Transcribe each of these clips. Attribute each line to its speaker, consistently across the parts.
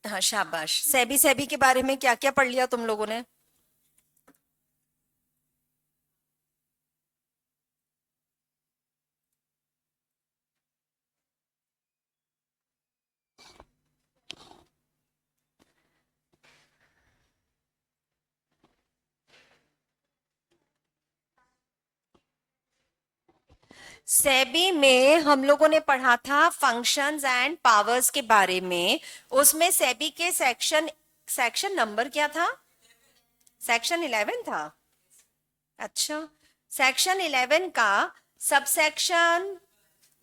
Speaker 1: हाँ शाबाश। सेबी सेबी के बारे में क्या क्या पढ़ लिया तुम लोगों ने? सेबी में हम लोगों ने पढ़ा था फंक्शंस एंड पावर्स के बारे में। उसमें सेबी के सेक्शन, सेक्शन नंबर क्या था? सेक्शन 11 था। अच्छा, सेक्शन 11 का सबसेक्शन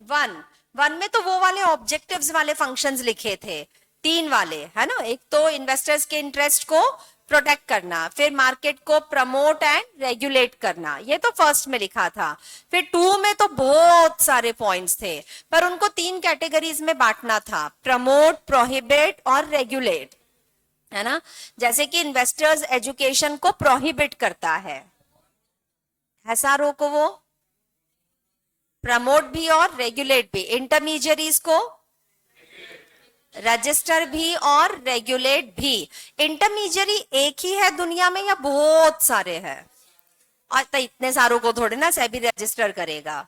Speaker 1: 1, 1 में तो वो वाले ऑब्जेक्टिव्स वाले फंक्शंस लिखे थे, तीन वाले है ना। एक तो इन्वेस्टर्स के इंटरेस्ट को प्रोटेक्ट करना, फिर मार्केट को प्रमोट एंड रेगुलेट करना, ये तो फर्स्ट में लिखा था। फिर 2 में तो बहुत सारे पॉइंट्स थे, पर उनको तीन कैटेगरीज में बांटना था, प्रमोट, प्रोहिबिट और रेगुलेट, है ना। जैसे कि इन्वेस्टर्स एजुकेशन को प्रोहिबिट करता है, एसआरओ को वो प्रमोट भी और रेगुलेट भी, इंटरमीडियरीज को रजिस्टर भी और रेगुलेट भी। इंटरमीडियरी एक ही है दुनिया में या बहुत सारे हैं? और तो इतने सारों को थोड़े ना सेबी रजिस्टर करेगा,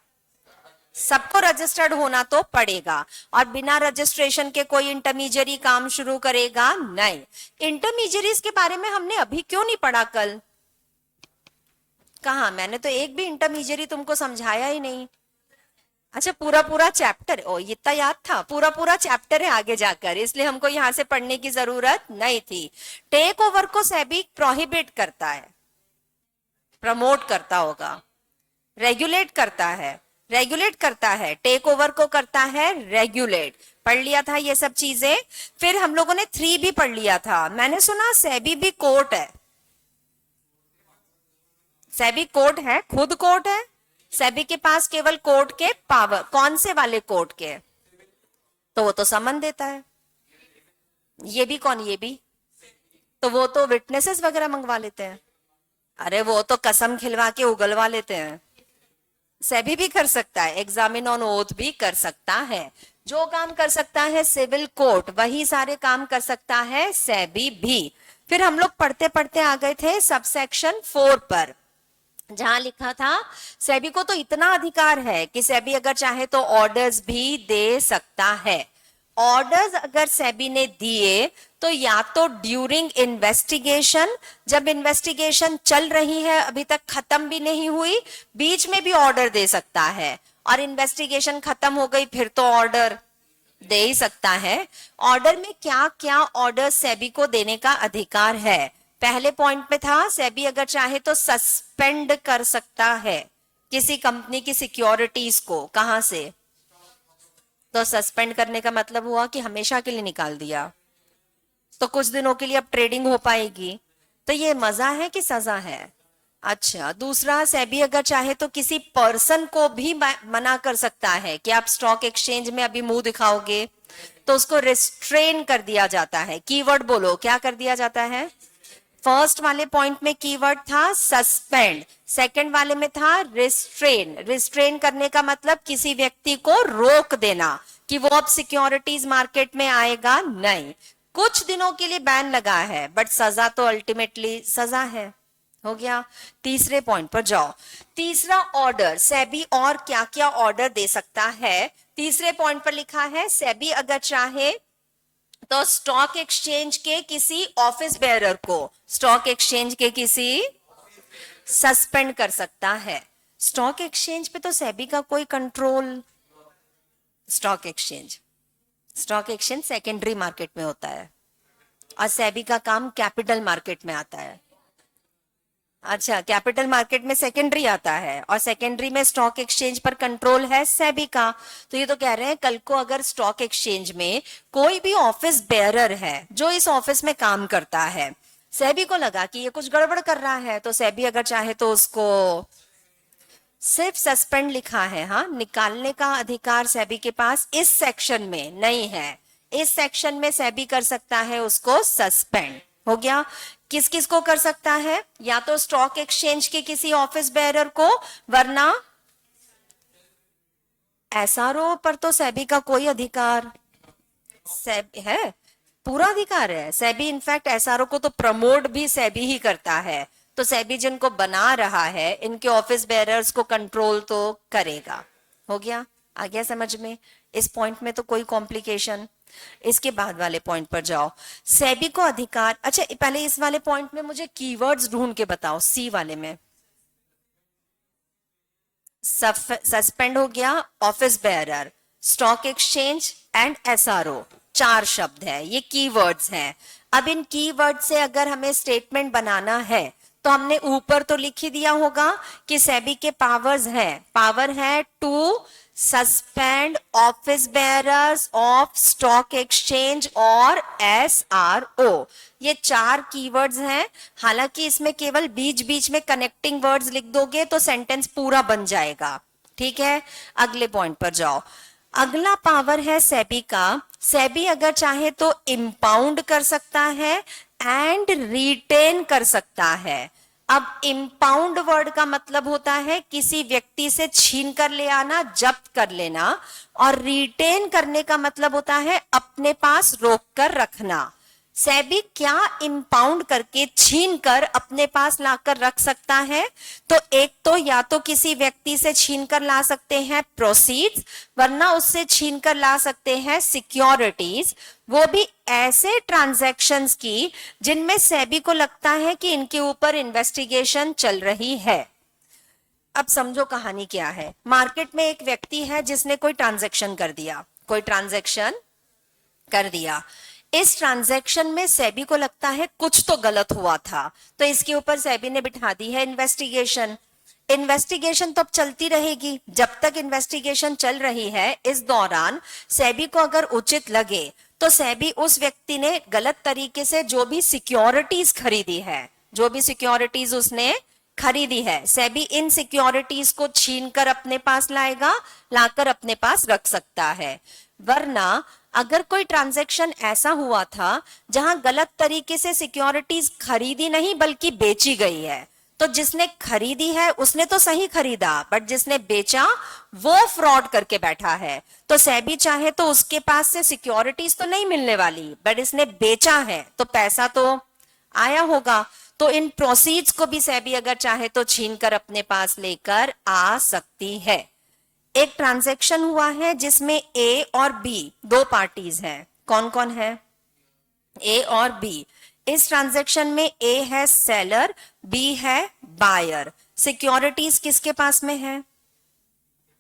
Speaker 1: सबको रजिस्टर्ड होना तो पड़ेगा, और बिना रजिस्ट्रेशन के कोई इंटरमीडियरी काम शुरू करेगा नहीं। इंटरमीडियरीज के बारे में हमने अभी क्यों नहीं पढ़ा कल? कहा, मैंने तो एक भी इंटरमीडियरी तुमको समझाया ही नहीं। अच्छा, पूरा पूरा चैप्टर, ओ इतना याद था, पूरा पूरा चैप्टर है आगे जाकर, इसलिए हमको यहां से पढ़ने की जरूरत नहीं थी। टेक ओवर को सेबी प्रोहिबिट करता है, प्रमोट करता होगा, रेगुलेट करता है, रेगुलेट करता है, टेक ओवर को करता है रेगुलेट। पढ़ लिया था ये सब चीजें। फिर हम लोगों ने 3 भी पढ़ लिया था। मैंने सुना सेबी भी कोर्ट है, सेबी कोर्ट है, खुद कोर्ट है। सेबी के पास केवल कोर्ट के पावर, कौन से वाले कोर्ट के? तो वो तो समन देता है। ये भी कौन? ये भी तो वो तो विटनेसेस वगैरह मंगवा लेते हैं। अरे वो तो कसम खिलवा के उगलवा लेते हैं। सेबी भी कर सकता है, एग्जामिन ऑन ओथ भी कर सकता है। जो काम कर सकता है सिविल कोर्ट, वही सारे काम कर सकता है सेबी भी। फिर हम लोग पढ़ते पढ़ते आ गए थे सबसेक्शन 4 पर, जहां लिखा था सेबी को तो इतना अधिकार है कि सेबी अगर चाहे तो ऑर्डर्स भी दे सकता है। ऑर्डर्स अगर सेबी ने दिए तो या तो ड्यूरिंग इन्वेस्टिगेशन, जब इन्वेस्टिगेशन चल रही है, अभी तक खत्म भी नहीं हुई, बीच में भी ऑर्डर दे सकता है, और इन्वेस्टिगेशन खत्म हो गई फिर तो ऑर्डर दे ही सकता है। ऑर्डर में क्या क्या ऑर्डर सेबी को देने का अधिकार है? पहले पॉइंट में था सेबी अगर चाहे तो सस्पेंड कर सकता है किसी कंपनी की सिक्योरिटीज को। कहां से? तो सस्पेंड करने का मतलब हुआ कि हमेशा के लिए निकाल दिया, तो कुछ दिनों के लिए अब ट्रेडिंग हो पाएगी। तो ये मजा है कि सजा है? अच्छा, दूसरा, सेबी अगर चाहे तो किसी पर्सन को भी मना कर सकता है कि आप स्टॉक एक्सचेंज में अभी मुंह दिखाओगे, तो उसको रिस्ट्रेन कर दिया जाता है। कीवर्ड बोलो, क्या कर दिया जाता है? फर्स्ट वाले पॉइंट में कीवर्ड था सस्पेंड, सेकंड वाले में था रिस्ट्रेन। रिस्ट्रेन करने का मतलब किसी व्यक्ति को रोक देना कि वो अब सिक्योरिटीज मार्केट में आएगा नहीं। कुछ दिनों के लिए बैन लगा है, बट सजा तो अल्टीमेटली सजा है। हो गया। तीसरे पॉइंट पर जाओ। तीसरा ऑर्डर, सेबी और क्या क्या ऑर्डर दे सकता है? तीसरे पॉइंट पर लिखा है सेबी अगर चाहे तो स्टॉक एक्सचेंज के किसी ऑफिस बेयरर को, स्टॉक एक्सचेंज के किसी, सस्पेंड कर सकता है। स्टॉक एक्सचेंज पे तो सेबी का कोई control, stock exchange, stock exchange secondary market में होता है, और सेबी का काम कैपिटल मार्केट में आता है। अच्छा, कैपिटल मार्केट में सेकेंडरी आता है, और सेकेंडरी में स्टॉक एक्सचेंज पर कंट्रोल है सेबी का। तो ये तो कह रहे हैं कल को अगर स्टॉक एक्सचेंज में कोई भी ऑफिस बेयरर है जो इस ऑफिस में काम करता है, सेबी को लगा कि ये कुछ गड़बड़ कर रहा है, तो सेबी अगर चाहे तो उसको, सिर्फ सस्पेंड लिखा है, हाँ, निकालने का अधिकार सेबी के पास इस सेक्शन में नहीं है। इस सेक्शन में सेबी कर सकता है उसको सस्पेंड। हो गया। किस किस को कर सकता है? या तो स्टॉक एक्सचेंज के किसी ऑफिस बेयरर को, वरना एसआरओ पर तो सेबी का कोई अधिकार सेब है। पूरा अधिकार है। सेबी इनफैक्ट एसआरओ को तो प्रमोट भी सेबी ही करता है, तो सेबी जिनको बना रहा है इनके ऑफिस बेयरर्स को कंट्रोल तो करेगा। हो गया, आ गया समझ में? इस पॉइंट में तो कोई कॉम्प्लिकेशन। इसके बाद वाले पॉइंट पर जाओ। सेबी को अधिकार, अच्छा पहले इस वाले पॉइंट में मुझे कीवर्ड्स ढूंढ के बताओ। सी वाले में सस्पेंड हो गया, office bearer, stock exchange and SRO, 4 शब्द है, ये कीवर्ड्स हैं। अब इन कीवर्ड से अगर हमें स्टेटमेंट बनाना है तो हमने ऊपर तो लिख ही दिया होगा कि सेबी के पावर्स हैं, पावर है to suspend office bearers of stock exchange और एसआरओ। ये 4 कीवर्ड्स हैं। हालांकि इसमें केवल बीच बीच में कनेक्टिंग वर्ड्स लिख दोगे तो सेंटेंस पूरा बन जाएगा। ठीक है, अगले पॉइंट पर जाओ। अगला पावर है सेबी का। सेबी अगर चाहे तो इंपाउंड कर सकता है एंड रिटेन कर सकता है। अब इंपाउंड वर्ड का मतलब होता है किसी व्यक्ति से छीन कर ले आना, जब्त कर लेना, और रिटेन करने का मतलब होता है अपने पास रोक कर रखना। सेबी क्या इंपाउंड करके छीन कर अपने पास लाकर रख सकता है? तो एक तो या तो किसी व्यक्ति से छीन कर ला सकते हैं प्रोसीड्स, वरना उससे छीन कर ला सकते हैं सिक्योरिटीज, वो भी ऐसे ट्रांजैक्शंस की जिनमें सेबी को लगता है कि इनके ऊपर इन्वेस्टिगेशन चल रही है। अब समझो कहानी क्या है। मार्केट में एक व्यक्ति है जिसने कोई ट्रांजैक्शन कर दिया, कोई ट्रांजैक्शन कर दिया। इस ट्रांजैक्शन में सेबी को लगता है कुछ तो गलत हुआ था, तो इसके ऊपर सेबी ने बिठा दी है इन्वेस्टिगेशन। इन्वेस्टिगेशन तो अब चलती रहेगी। जब तक इन्वेस्टिगेशन चल रही है, इस दौरान सेबी को अगर उचित लगे तो सेबी उस व्यक्ति ने गलत तरीके से जो भी सिक्योरिटीज खरीदी है, जो भी सिक्योरिटीज उसने खरीदी है, सेबी इन सिक्योरिटीज को छीन कर अपने पास लाएगा, लाकर अपने पास रख सकता है। वरना अगर कोई ट्रांजैक्शन ऐसा हुआ था जहां गलत तरीके से सिक्योरिटीज खरीदी नहीं बल्कि बेची गई है, तो जिसने खरीदी है उसने तो सही खरीदा, बट जिसने बेचा वो फ्रॉड करके बैठा है। तो सेबी चाहे तो उसके पास से सिक्योरिटीज तो नहीं मिलने वाली, बट इसने बेचा है तो पैसा तो आया होगा। तो इन प्रोसीड्स को भी सेबी अगर चाहे तो छीन कर अपने पास लेकर आ सकती है। एक ट्रांजैक्शन हुआ है जिसमें ए और बी 2 पार्टीज हैं। कौन कौन है? ए और बी। इस ट्रांजैक्शन में ए है सेलर, बी है बायर। सिक्योरिटीज किसके पास में है?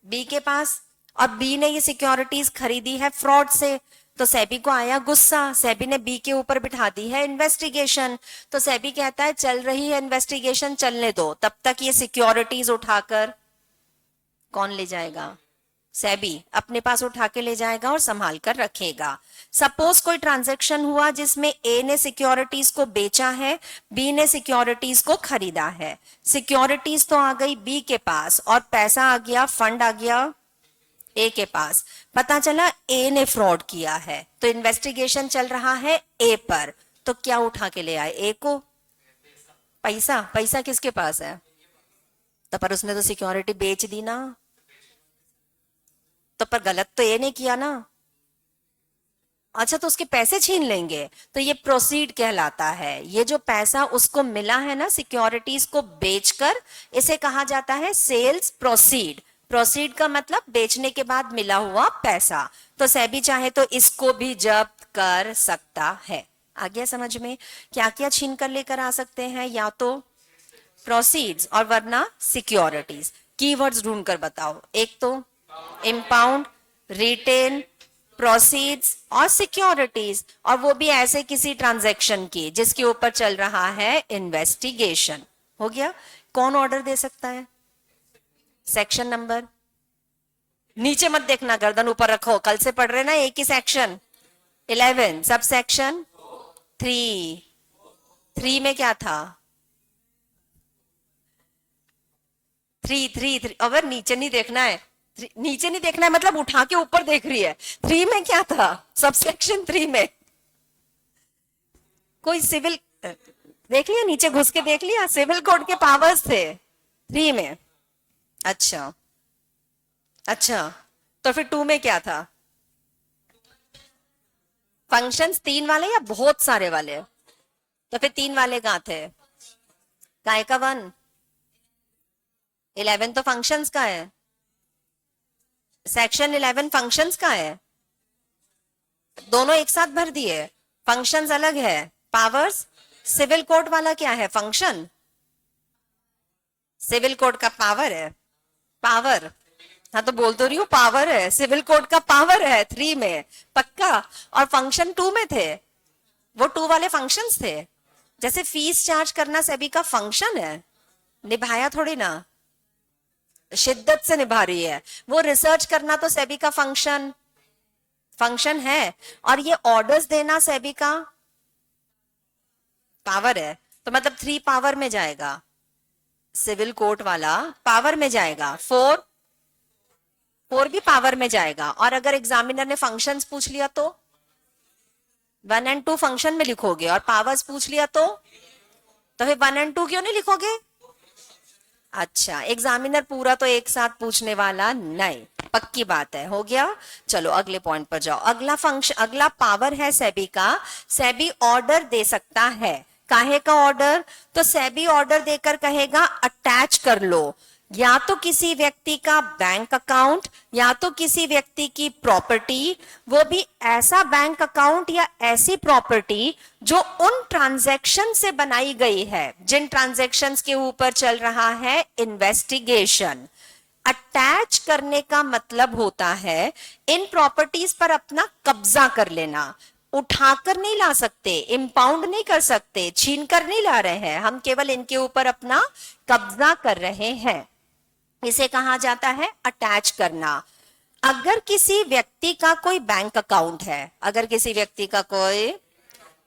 Speaker 1: बी के पास। और बी ने ये सिक्योरिटीज खरीदी है फ्रॉड से, तो सेबी को आया गुस्सा, सेबी ने बी के ऊपर बिठा दी है इन्वेस्टिगेशन। तो सेबी कहता है चल रही है इन्वेस्टिगेशन, चलने दो, तब तक ये सिक्योरिटीज उठाकर कौन ले जाएगा? सेबी अपने पास उठा के ले जाएगा और संभाल कर रखेगा। सपोज कोई ट्रांजैक्शन हुआ जिसमें ए ने सिक्योरिटीज को बेचा है, बी ने सिक्योरिटीज को खरीदा है। सिक्योरिटीज तो आ गई बी के पास और पैसा आ गया, फंड आ गया ए के पास। पता चला ए ने फ्रॉड किया है, तो इन्वेस्टिगेशन चल रहा है ए पर। तो क्या उठा के ले आए? ए को पैसा। पैसा किसके पास है? तो पर उसने तो सिक्योरिटी बेच दी ना, तो पर गलत तो ये नहीं किया ना। अच्छा, तो उसके पैसे छीन लेंगे, तो ये प्रोसीड कहलाता है। ये जो पैसा उसको मिला है ना सिक्योरिटीज को बेचकर, इसे कहा जाता है सेल्स प्रोसीड। प्रोसीड का मतलब बेचने के बाद मिला हुआ पैसा। तो सेबी चाहे तो इसको भी जब्त कर सकता है। आ गया समझ में? क्या क्या छीन कर लेकर आ सकते हैं? या तो प्रोसीड्स और वरना सिक्योरिटीज। कीवर्ड्स ढूंढ कर बताओ। एक तो इंपाउंड, रिटेन, प्रोसीड्स और सिक्योरिटीज, और वो भी ऐसे किसी ट्रांजैक्शन की जिसके ऊपर चल रहा है इन्वेस्टिगेशन। हो गया? कौन ऑर्डर दे सकता है? सेक्शन नंबर नीचे मत देखना, गर्दन ऊपर रखो, कल से पढ़ रहे ना एक ही सेक्शन। 11 सब सेक्शन 3 में क्या था? 3 अगर नीचे नहीं देखना है, नीचे नहीं देखना है मतलब उठा के ऊपर देख रही है। 3 में क्या था? सबसेक्शन 3 में कोई सिविल देख लिया, नीचे घुस के देख लिया, सिविल कोड के पावर्स थे 3 में। अच्छा अच्छा, तो फिर 2 में क्या था? फंक्शंस 3 वाले या बहुत सारे वाले? तो फिर 3 वाले कहाँ थे? काय का 1? 11 तो फंक्शंस का है। सेक्शन 11 फंक्शंस का है। दोनों एक साथ भर दिए। फंक्शंस अलग है, पावर्स। सिविल कोड वाला क्या है? फंक्शन। सिविल कोड का पावर है। पावर। हाँ तो बोल तो रही हूँ, पावर है। सिविल कोड का पावर है 3 में पक्का, और फंक्शन 2 में थे। वो 2 वाले फंक्शंस थे। जैसे फीस चार्ज करना सेबी का फंक्शन है, निभाया थोड़ी ना, शिद्दत से निभा रही है। वो रिसर्च करना तो सेबी का फंक्शन है, और ये ऑर्डर्स देना सेबी का पावर है। तो मतलब 3 पावर में जाएगा, सिविल कोर्ट वाला पावर में जाएगा, 4 भी पावर में जाएगा। और अगर एग्जामिनर ने फंक्शंस पूछ लिया तो 1 और 2 फंक्शन में लिखोगे, और पावर्स पूछ लिया तो फिर 1 और 2 क्यों नहीं लिखोगे? अच्छा, एग्जामिनर पूरा तो एक साथ पूछने वाला नहीं, पक्की बात है। हो गया। चलो अगले पॉइंट पर जाओ। अगला पावर है सेबी का। सेबी ऑर्डर दे सकता है। काहे का ऑर्डर? तो सेबी ऑर्डर देकर कहेगा अटैच कर लो, या तो किसी व्यक्ति का बैंक अकाउंट या तो किसी व्यक्ति की प्रॉपर्टी, वो भी ऐसा बैंक अकाउंट या ऐसी प्रॉपर्टी जो उन ट्रांजैक्शन से बनाई गई है जिन ट्रांजैक्शंस के ऊपर चल रहा है इन्वेस्टिगेशन। अटैच करने का मतलब होता है इन प्रॉपर्टीज पर अपना कब्जा कर लेना। उठाकर नहीं ला सकते, इंपाउंड नहीं कर सकते, छीन कर नहीं ला रहे हैं हम, केवल इनके ऊपर अपना कब्जा कर रहे हैं। इसे कहा जाता है अटैच करना। अगर किसी व्यक्ति का कोई बैंक अकाउंट है, अगर किसी व्यक्ति का कोई,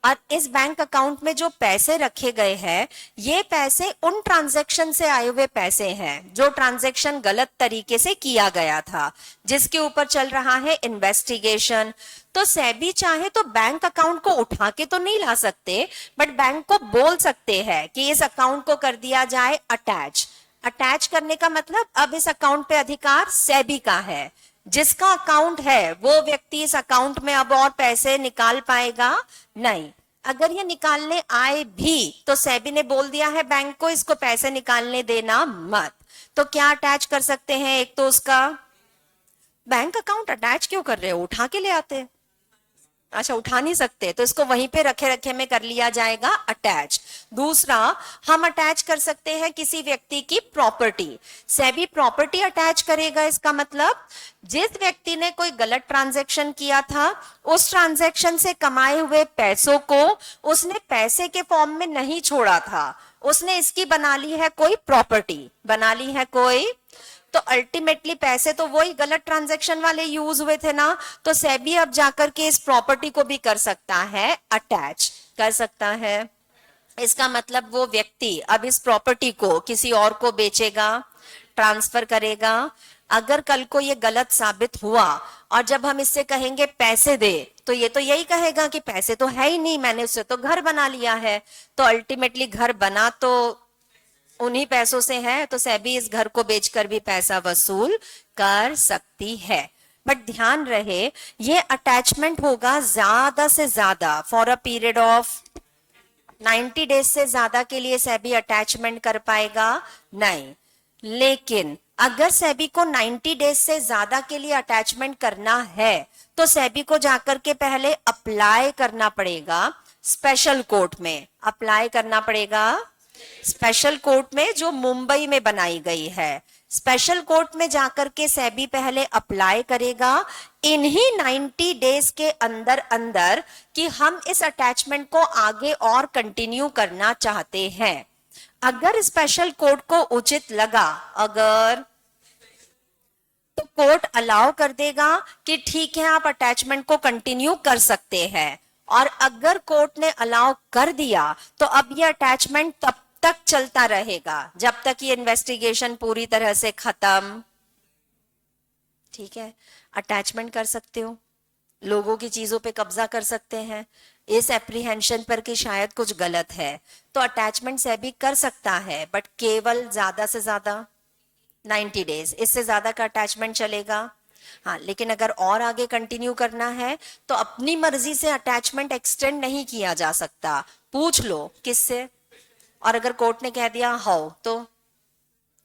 Speaker 1: और इस बैंक अकाउंट में जो पैसे रखे गए हैं, ये पैसे उन ट्रांजैक्शन से आए हुए पैसे हैं जो ट्रांजैक्शन गलत तरीके से किया गया था, जिसके ऊपर चल रहा है इन्वेस्टिगेशन। तो सेबी चाहे तो बैंक अकाउंट को उठा के तो नहीं ला सकते, बट बैंक को बोल सकते हैं कि इस अकाउंट को कर दिया जाए अटैच। अटैच करने का मतलब अब इस अकाउंट पे अधिकार सेबी का है। जिसका अकाउंट है वो व्यक्ति इस अकाउंट में अब और पैसे निकाल पाएगा नहीं। अगर ये निकालने आए भी तो सेबी ने बोल दिया है बैंक को इसको पैसे निकालने देना मत। तो क्या अटैच कर सकते हैं? एक तो उसका बैंक अकाउंट अटैच क्यों कर रहे हो? उठा के ले आते। अच्छा, उठा नहीं सकते तो इसको वहीं पे रखे रखे में कर लिया जाएगा अटैच। दूसरा, हम अटैच कर सकते हैं किसी व्यक्ति की प्रॉपर्टी। सेबी प्रॉपर्टी अटैच करेगा, इसका मतलब जिस व्यक्ति ने कोई गलत ट्रांजैक्शन किया था, उस ट्रांजैक्शन से कमाए हुए पैसों को उसने पैसे के फॉर्म में नहीं छोड़ा था, उसने इसकी बना ली है कोई प्रॉपर्टी, बना ली है कोई। तो अल्टीमेटली पैसे तो वही गलत ट्रांजैक्शन वाले यूज हुए थे ना, तो सेबी अब जाकर के इस प्रॉपर्टी को भी कर सकता है अटैच, कर सकता है। इसका मतलब वो व्यक्ति अब इस प्रॉपर्टी को किसी और को बेचेगा, ट्रांसफर करेगा। अगर कल को ये गलत साबित हुआ और जब हम इससे कहेंगे पैसे दे, तो ये तो यही कहेगा कि पैसे तो है ही नहीं, मैंने उससे तो घर बना लिया है। तो अल्टीमेटली घर बना तो उन्हीं पैसों से है, तो सेबी इस घर को बेचकर भी पैसा वसूल कर सकती है। बट ध्यान रहे, ये अटैचमेंट होगा ज्यादा से ज्यादा for a period of 90 days से ज्यादा के लिए सेबी अटैचमेंट कर पाएगा नहीं। लेकिन अगर सेबी को 90 डेज से ज्यादा के लिए अटैचमेंट करना है तो सेबी को जाकर के पहले अप्लाई करना पड़ेगा स्पेशल कोर्ट में, अप्लाई करना पड़ेगा स्पेशल कोर्ट में जो मुंबई में बनाई गई है। स्पेशल कोर्ट में जाकर के सेबी पहले अप्लाई करेगा इन्हीं 90 डेज के अंदर अंदर कि हम इस अटैचमेंट को आगे और कंटिन्यू करना चाहते हैं। अगर स्पेशल कोर्ट को उचित लगा, अगर, तो कोर्ट अलाउ कर देगा कि ठीक है आप अटैचमेंट को कंटिन्यू कर सकते हैं। और अगर कोर्ट ने अलाउ कर दिया तो अब ये अटैचमेंट तब तक चलता रहेगा जब तक ये इन्वेस्टिगेशन पूरी तरह से खत्म। ठीक है, अटैचमेंट कर सकते हो, लोगों की चीजों पे कब्जा कर सकते हैं इस एप्रीहेंशन पर कि शायद कुछ गलत है, तो अटैचमेंट सेबी कर सकता है, बट केवल ज्यादा से ज्यादा 90 डेज, इससे ज्यादा का अटैचमेंट चलेगा हाँ, लेकिन अगर और आगे कंटिन्यू करना है तो अपनी मर्जी से अटैचमेंट एक्सटेंड नहीं किया जा सकता, पूछ लो किससे। और अगर कोर्ट ने कह दिया हो तो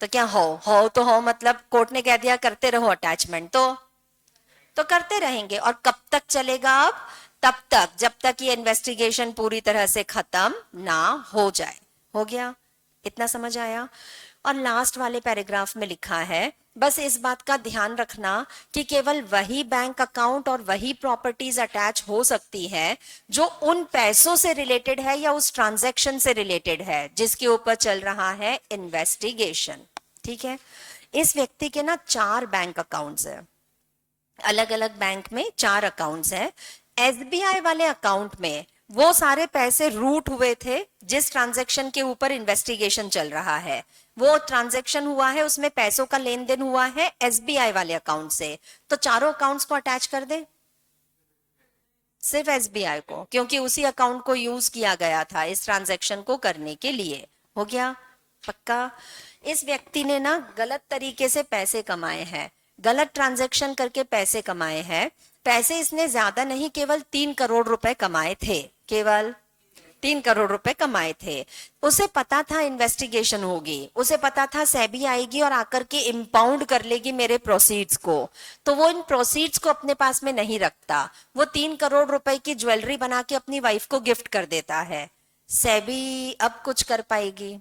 Speaker 1: क्या हो तो हो, मतलब कोर्ट ने कह दिया करते रहो अटैचमेंट, तो करते रहेंगे। और कब तक चलेगा? अब तब तक जब तक ये इन्वेस्टिगेशन पूरी तरह से खत्म ना हो जाए। हो गया? इतना समझ आया? और लास्ट वाले पैराग्राफ में लिखा है, बस इस बात का ध्यान रखना कि केवल वही बैंक अकाउंट और वही प्रॉपर्टीज अटैच हो सकती है जो उन पैसों से रिलेटेड है या उस ट्रांजैक्शन से रिलेटेड है जिसके ऊपर चल रहा है इन्वेस्टिगेशन। ठीक है? इस व्यक्ति के ना 4 बैंक अकाउंट्स है, अलग अलग बैंक में 4 अकाउंट्स हैं। एसबीआई वाले अकाउंट में वो सारे पैसे रूट हुए थे जिस ट्रांजैक्शन के ऊपर इन्वेस्टिगेशन चल रहा है। वो ट्रांजैक्शन हुआ है, उसमें पैसों का लेन देन हुआ है एसबीआई वाले अकाउंट से, तो चारों अकाउंट्स को अटैच कर दे, सिर्फ एसबीआई को, क्योंकि उसी अकाउंट को यूज किया गया था इस ट्रांजैक्शन को करने के लिए। हो गया? पक्का? इस व्यक्ति ने ना गलत तरीके से पैसे कमाए हैं, गलत ट्रांजैक्शन करके पैसे कमाए हैं। पैसे इसने ज्यादा नहीं, केवल 3 करोड़ रुपए कमाए थे, केवल 3 करोड़ रुपए कमाए थे। उसे पता था इन्वेस्टिगेशन होगी, उसे पता था सेबी आएगी और आकर के इंपाउंड कर लेगी मेरे प्रोसीड्स को, तो वो इन प्रोसीड्स को अपने पास में नहीं रखता। वो 3 करोड़ रुपए की ज्वेलरी बना के अपनी वाइफ को गिफ्ट कर देता है। सेबी अब कुछ कर पाएगी?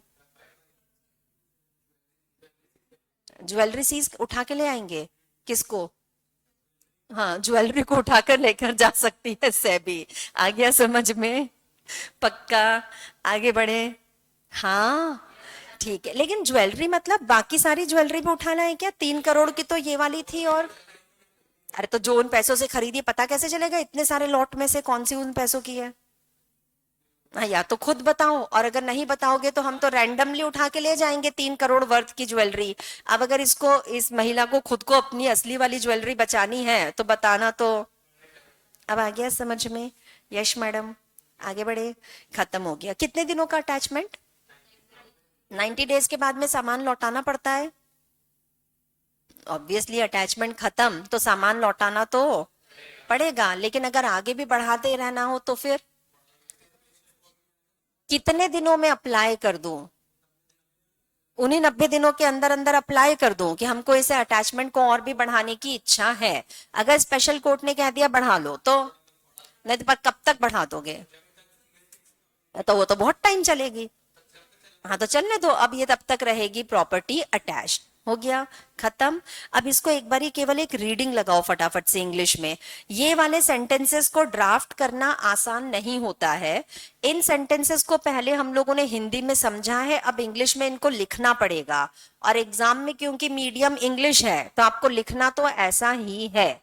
Speaker 1: ज्वेलरी सीज उठा के ले आएंगे? किसको? हाँ, ज्वेलरी को उठाकर लेकर जा सकती है सेबी। आ गया समझ में? पक्का? आगे बढ़े? हाँ, ठीक है। लेकिन ज्वेलरी मतलब बाकी सारी ज्वेलरी भी उठाना है क्या? 3 करोड़ की तो ये वाली थी, और अरे तो जो उन पैसों से खरीदी, पता कैसे चलेगा इतने सारे लॉट में से कौन सी उन पैसों की है? हाँ, या तो खुद बताओ, और अगर नहीं बताओगे तो हम तो रैंडमली उठा के ले जाएंगे 3 करोड़ वर्थ की ज्वेलरी। अब अगर इस महिला को खुद को अपनी असली वाली ज्वेलरी बचानी है तो बताना तो। अब आ गया समझ में? यश मैडम, आगे बढ़े। खत्म हो गया। कितने दिनों का अटैचमेंट? 90 डेज के बाद में सामान लौटाना पड़ता है। ऑब्वियसली अटैचमेंट खत्म तो सामान लौटाना तो पड़ेगा, लेकिन अगर आगे भी बढ़ाते रहना हो तो फिर कितने दिनों में अप्लाई कर दूं? उन्हीं 90 दिनों के अंदर अंदर अप्लाई कर दूं कि हमको इसे अटैचमेंट को और भी बढ़ाने की इच्छा है। अगर स्पेशल कोर्ट ने कह दिया बढ़ा लो तो, नहीं तो पर कब तक बढ़ा दोगे? तो वो तो बहुत टाइम चलेगी। हाँ, तो चलने दो, अब ये तब तक रहेगी प्रॉपर्टी अटैच्ड। हो गया? खत्म। अब इसको एक बारी केवल एक रीडिंग लगाओ फटाफट से इंग्लिश में। ये वाले सेंटेंसेस को ड्राफ्ट करना आसान नहीं होता है। इन सेंटेंसेस को पहले हम लोगों ने हिंदी में समझा है, अब इंग्लिश में इनको लिखना पड़ेगा। और एग्जाम में क्योंकि मीडियम इंग्लिश है तो आपको लिखना तो ऐसा ही है।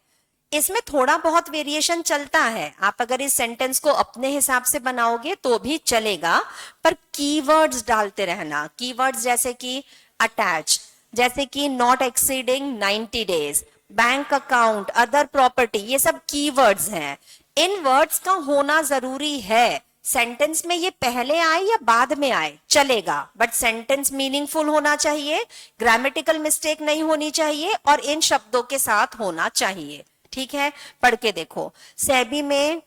Speaker 1: इसमें थोड़ा बहुत वेरिएशन चलता है, आप अगर इस सेंटेंस को अपने हिसाब से बनाओगे तो भी चलेगा, पर कीवर्ड्स डालते रहना। कीवर्ड्स जैसे कि अटैच, जैसे कि not exceeding 90 days, bank account, other property, ये सब कीवर्ड्स हैं। इन वर्ड्स का होना जरूरी है। सेंटेंस में ये पहले आए या बाद में आए चलेगा, बट सेंटेंस मीनिंगफुल होना चाहिए, ग्रामेटिकल मिस्टेक नहीं होनी चाहिए, और इन शब्दों के साथ होना चाहिए। ठीक है? पढ़ के देखो। सेबी में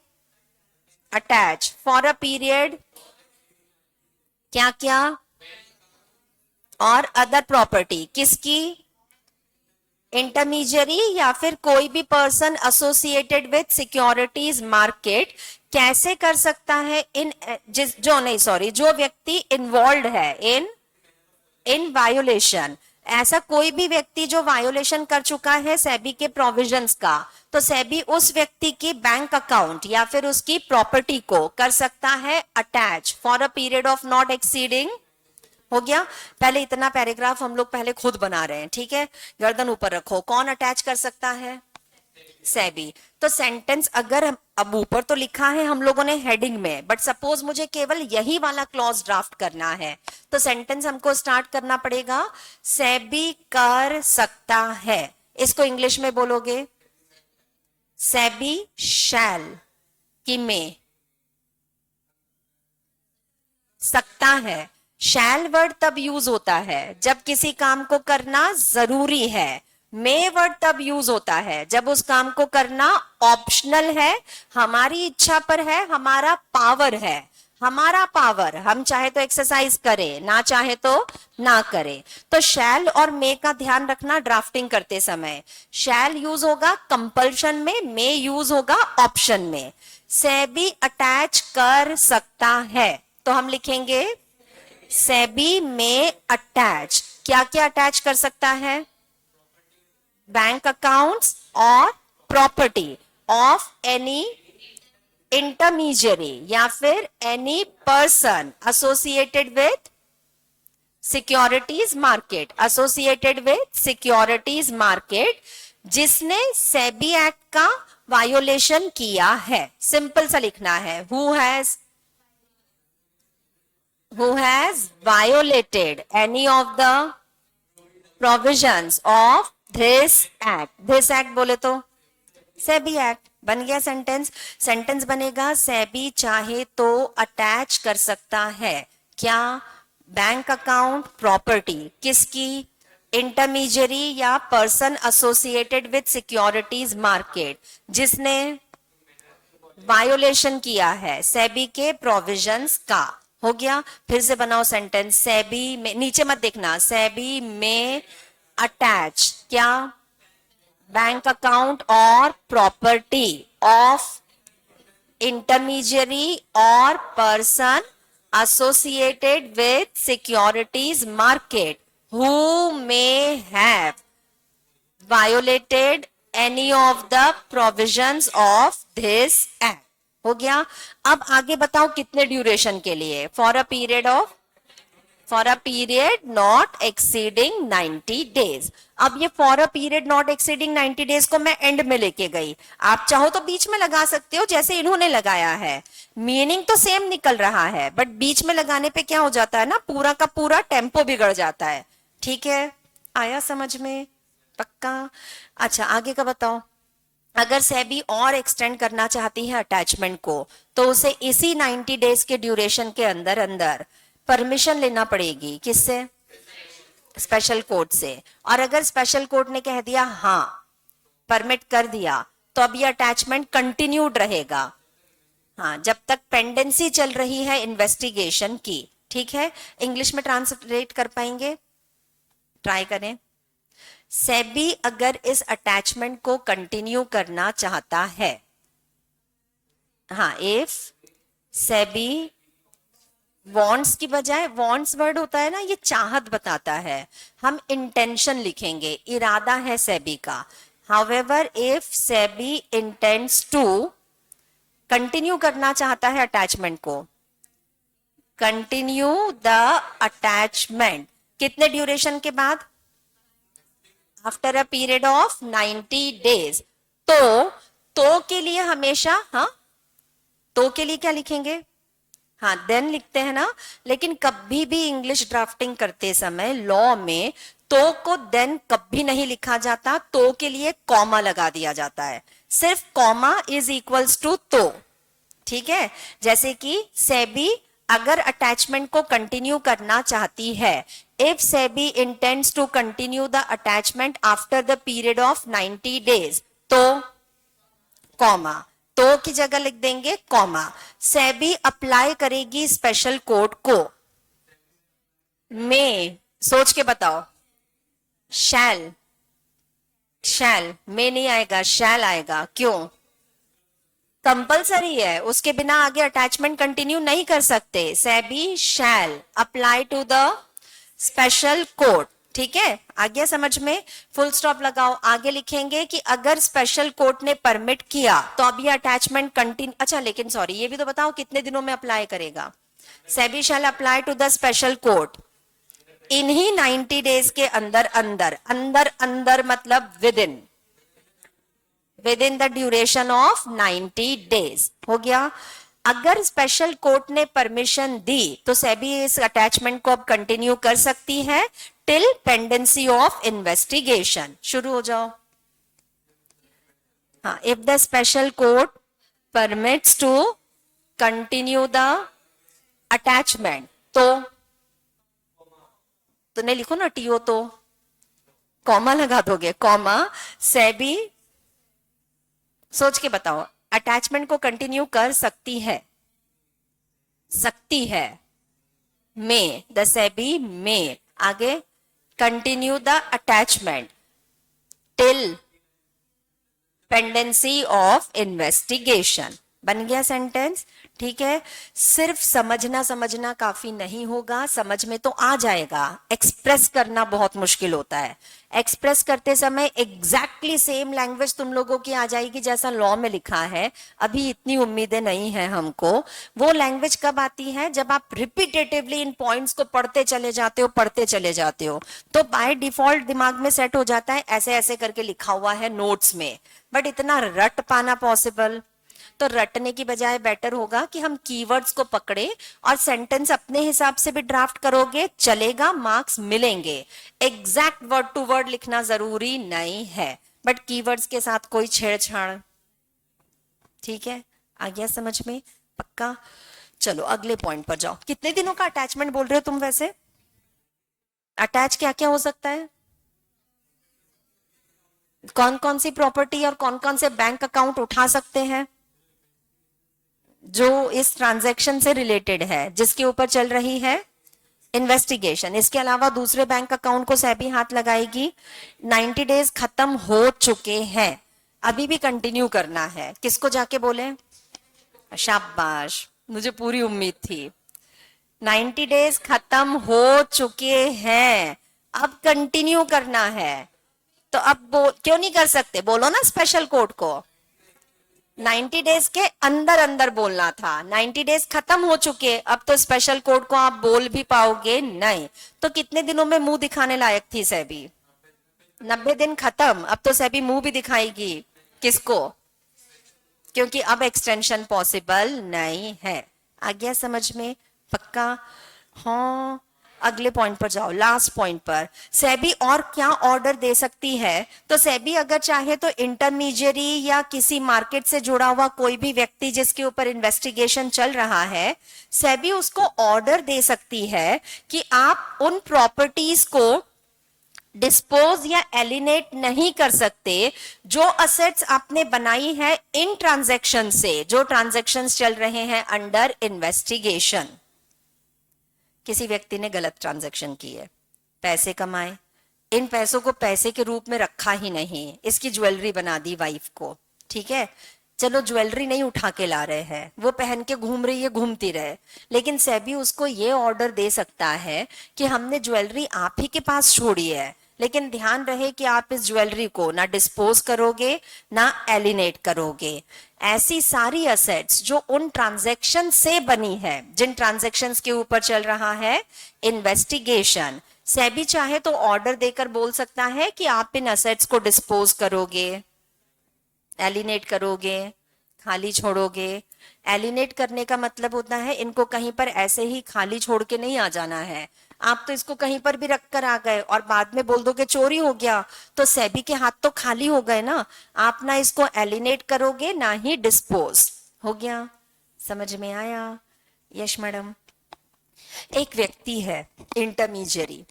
Speaker 1: अटैच फॉर अ पीरियड क्या क्या, और अदर प्रॉपर्टी किसकी? इंटरमीडियरी या फिर कोई भी person associated with securities market. कैसे कर सकता है? जो व्यक्ति इन्वॉल्व है इन वायोलेशन, ऐसा कोई भी व्यक्ति जो वायोलेशन कर चुका है सेबी के प्रोविजंस का, तो सेबी उस व्यक्ति की बैंक अकाउंट या फिर उसकी प्रॉपर्टी को कर सकता है attach for a period of not exceeding. हो गया? पहले इतना पैराग्राफ हम लोग पहले खुद बना रहे हैं, ठीक है? गर्दन ऊपर रखो। कौन अटैच कर सकता है? सेबी। तो सेंटेंस अगर अब ऊपर तो लिखा है हम लोगों ने हेडिंग में, बट सपोज मुझे केवल यही वाला क्लॉज ड्राफ्ट करना है, तो सेंटेंस हमको स्टार्ट करना पड़ेगा सेबी कर सकता है। इसको इंग्लिश में बोलोगे सेबी शैल, कि में सकता है। शैल वर्ड तब यूज होता है जब किसी काम को करना जरूरी है, मे वर्ड तब यूज होता है जब उस काम को करना ऑप्शनल है, हमारी इच्छा पर है, हमारा पावर है, हमारा पावर, हम चाहे तो एक्सरसाइज करें, ना चाहे तो ना करें। तो शैल और मे का ध्यान रखना ड्राफ्टिंग करते समय। शैल यूज होगा कंपल्शन में, मे यूज होगा ऑप्शन में। सेबी अटैच कर सकता है, तो हम लिखेंगे सेबी में अटैच, क्या क्या अटैच कर सकता है? बैंक अकाउंट्स और प्रॉपर्टी ऑफ एनी इंटरमीडियरी या फिर any person associated with securities market, associated with securities market, जिसने सेबी एक्ट का वायोलेशन किया है। सिंपल सा लिखना है, who has violated any of the provisions of this act. This act बोले तो सेबी एक्ट, बन गया सेंटेंस। सेंटेंस बनेगा सेबी चाहे तो अटैच कर सकता है, क्या? बैंक अकाउंट प्रॉपर्टी, किसकी? इंटरमीडियरी या person associated with securities market, जिसने वायोलेशन किया है सेबी के प्रोविजंस का। हो गया। फिर से बनाओ सेंटेंस, सेबी में, नीचे मत देखना, सेबी में अटैच क्या? बैंक अकाउंट और प्रॉपर्टी ऑफ इंटरमीडियरी और person associated with securities market who may have violated any of the provisions of this act। हो गया। अब आगे बताओ कितने ड्यूरेशन के लिए? For a period not exceeding 90 days. अब ये for a period not exceeding 90 days को मैं एंड में लेके गई, आप चाहो तो बीच में लगा सकते हो जैसे इन्होंने लगाया है, मीनिंग तो सेम निकल रहा है, बट बीच में लगाने पे क्या हो जाता है ना, पूरा का पूरा टेम्पो बिगड़ जाता है। ठीक है, आया समझ में? पक्का? अच्छा आगे का बताओ। अगर सेबी और एक्सटेंड करना चाहती है अटैचमेंट को, तो उसे इसी 90 डेज के ड्यूरेशन के अंदर अंदर परमिशन लेना पड़ेगी। किससे? स्पेशल कोर्ट से। और अगर स्पेशल कोर्ट ने कह दिया हाँ परमिट कर दिया, तो अब ये अटैचमेंट कंटिन्यूड रहेगा, हाँ, जब तक पेंडेंसी चल रही है इन्वेस्टिगेशन की। ठीक है, इंग्लिश में ट्रांसलेट कर पाएंगे? ट्राई करें। सेबी अगर इस अटैचमेंट को कंटिन्यू करना चाहता है, हाँ, इफ सेबी वॉन्ट्स की बजाय, वॉन्ट्स वर्ड होता है ना, ये चाहत बताता है, हम इंटेंशन लिखेंगे, इरादा है सेबी का। However if SEBI intends to, continue करना चाहता है अटैचमेंट को, कंटिन्यू द अटैचमेंट, कितने ड्यूरेशन के बाद? After a period of 90 days. तो के लिए हमेशा, हाँ, तो के लिए क्या लिखेंगे? हाँ, देन लिखते हैं ना, लेकिन कभी भी इंग्लिश ड्राफ्टिंग करते समय लॉ में तो को देन कभी नहीं लिखा जाता, तो के लिए कॉमा लगा दिया जाता है, सिर्फ कॉमा इज इक्वल्स टू तो। ठीक है, जैसे कि सेबी अगर अटैचमेंट को कंटिन्यू करना चाहती है, if SEBI intends to continue the attachment after the period of 90 days, तो कॉमा, तो की जगह लिख देंगे कॉमा। सेबी अप्लाई करेगी स्पेशल कोर्ट को, में, सोच के बताओ, शैल, में नहीं आएगा, शैल आएगा। क्यों? कंपलसरी है, उसके बिना आगे अटैचमेंट कंटिन्यू नहीं कर सकते। SEBI shall apply to the special court. ठीक है, आ गया समझ में? फुल स्टॉप लगाओ, आगे लिखेंगे कि अगर स्पेशल कोर्ट ने परमिट किया तो अब ये अटैचमेंट कंटिन्यू, अच्छा लेकिन सॉरी, ये भी तो बताओ कितने दिनों में अप्लाई करेगा? SEBI shall apply to the special court इन्हीं 90 डेज के अंदर अंदर, अंदर अंदर मतलब within the duration of 90 days. हो गया। अगर स्पेशल कोर्ट ने परमिशन दी तो सेबी इस अटैचमेंट को अब कंटिन्यू कर सकती है टिल पेंडेंसी ऑफ इन्वेस्टिगेशन। शुरू हो जाओ। हाँ, if the special court permits to continue the attachment, तो नहीं लिखो ना टीओ, तो कॉमा लगा दोगे, कॉमा सेबी, सोच के बताओ, अटैचमेंट को कंटिन्यू कर सकती है, सकती है, में, द सेबी में, आगे continue the attachment till pendency of investigation. बन गया सेंटेंस। ठीक है, सिर्फ समझना समझना काफी नहीं होगा, समझ में तो आ जाएगा, एक्सप्रेस करना बहुत मुश्किल होता है। एक्सप्रेस करते समय एग्जैक्टली सेम लैंग्वेज तुम लोगों की आ जाएगी जैसा लॉ में लिखा है, अभी इतनी उम्मीदें नहीं है हमको। वो लैंग्वेज कब आती है, जब आप रिपीटेटिवली इन पॉइंट्स को पढ़ते चले जाते हो, पढ़ते चले जाते हो, तो बाय डिफॉल्ट दिमाग में सेट हो जाता है ऐसे ऐसे करके लिखा हुआ है नोट्स में। बट इतना रट पाना पॉसिबल, तो रटने की बजाय बेटर होगा कि हम कीवर्ड्स को पकड़े और सेंटेंस अपने हिसाब से भी ड्राफ्ट करोगे, चलेगा, मार्क्स मिलेंगे। एग्जैक्ट वर्ड टू वर्ड लिखना जरूरी नहीं है, बट कीवर्ड्स के साथ कोई छेड़छाड़। ठीक है, आ गया समझ में? पक्का? चलो अगले पॉइंट पर जाओ। कितने दिनों का अटैचमेंट बोल रहे हो तुम वैसे? अटैच क्या क्या हो सकता है? कौन कौन सी प्रॉपर्टी और कौन कौन से बैंक अकाउंट उठा सकते हैं जो इस ट्रांजैक्शन से रिलेटेड है, जिसके ऊपर चल रही है इन्वेस्टिगेशन। इसके अलावा दूसरे बैंक अकाउंट को सेबी हाथ लगाएगी। 90 डेज खत्म हो चुके हैं, अभी भी कंटिन्यू करना है। किसको जाके बोले? शाबाश, मुझे पूरी उम्मीद थी। 90 डेज खत्म हो चुके हैं, अब कंटिन्यू करना है। तो अब क्यों नहीं कर सकते? बोलो ना स्पेशल कोर्ट को। 90 डेज के अंदर अंदर बोलना था। 90 डेज खत्म हो चुके, अब तो स्पेशल कोर्ट को आप बोल भी पाओगे नहीं। तो कितने दिनों में मुंह दिखाने लायक थी सेबी? 90 दिन खत्म, अब तो सेबी मुंह भी दिखाएगी। किसको? क्योंकि अब एक्सटेंशन पॉसिबल नहीं है। आ गया समझ में? पक्का? हाँ, अगले पॉइंट पर जाओ, लास्ट पॉइंट पर। सेबी और क्या ऑर्डर दे सकती है? तो सेबी अगर चाहे तो इंटरमीडियरी या किसी मार्केट से जुड़ा हुआ कोई भी व्यक्ति जिसके ऊपर इन्वेस्टिगेशन चल रहा है, सेबी उसको ऑर्डर दे सकती है कि आप उन प्रॉपर्टीज को डिस्पोज या एलिनेट नहीं कर सकते जो असेट्स आपने बनाई है इन ट्रांजैक्शन से, जो ट्रांजैक्शंस चल रहे हैं अंडर इन्वेस्टिगेशन। किसी व्यक्ति ने गलत ट्रांजैक्शन की है, पैसे कमाए, इन पैसों को पैसे के रूप में रखा ही नहीं, इसकी ज्वेलरी बना दी वाइफ को। ठीक है, चलो ज्वेलरी नहीं उठा के ला रहे हैं, वो पहन के घूम रही है, घूमती रहे, लेकिन सेबी उसको ये ऑर्डर दे सकता है कि हमने ज्वेलरी आप ही के पास छोड़ी है, लेकिन ध्यान रहे कि आप इस ज्वेलरी को ना डिस्पोज करोगे ना एलिनेट करोगे। ऐसी सारी असेट्स जो उन ट्रांजैक्शन से बनी है, जिन ट्रांजैक्शंस के ऊपर चल रहा है इन्वेस्टिगेशन, सेबी चाहे तो ऑर्डर देकर बोल सकता है कि आप इन असेट्स को डिस्पोज करोगे, एलिनेट करोगे, खाली छोड़ोगे। एलिनेट करने का मतलब होता है इनको कहीं पर ऐसे ही खाली छोड़ के नहीं आ जाना है। आप तो इसको कहीं पर भी रख कर आ गए और बाद में बोल दोगे चोरी हो गया, तो सेबी के हाथ तो खाली हो गए ना। आप ना इसको एलिनेट करोगे ना ही डिस्पोज। हो गया? समझ में आया? यश मैडम। एक व्यक्ति है इंटरमीडियरी,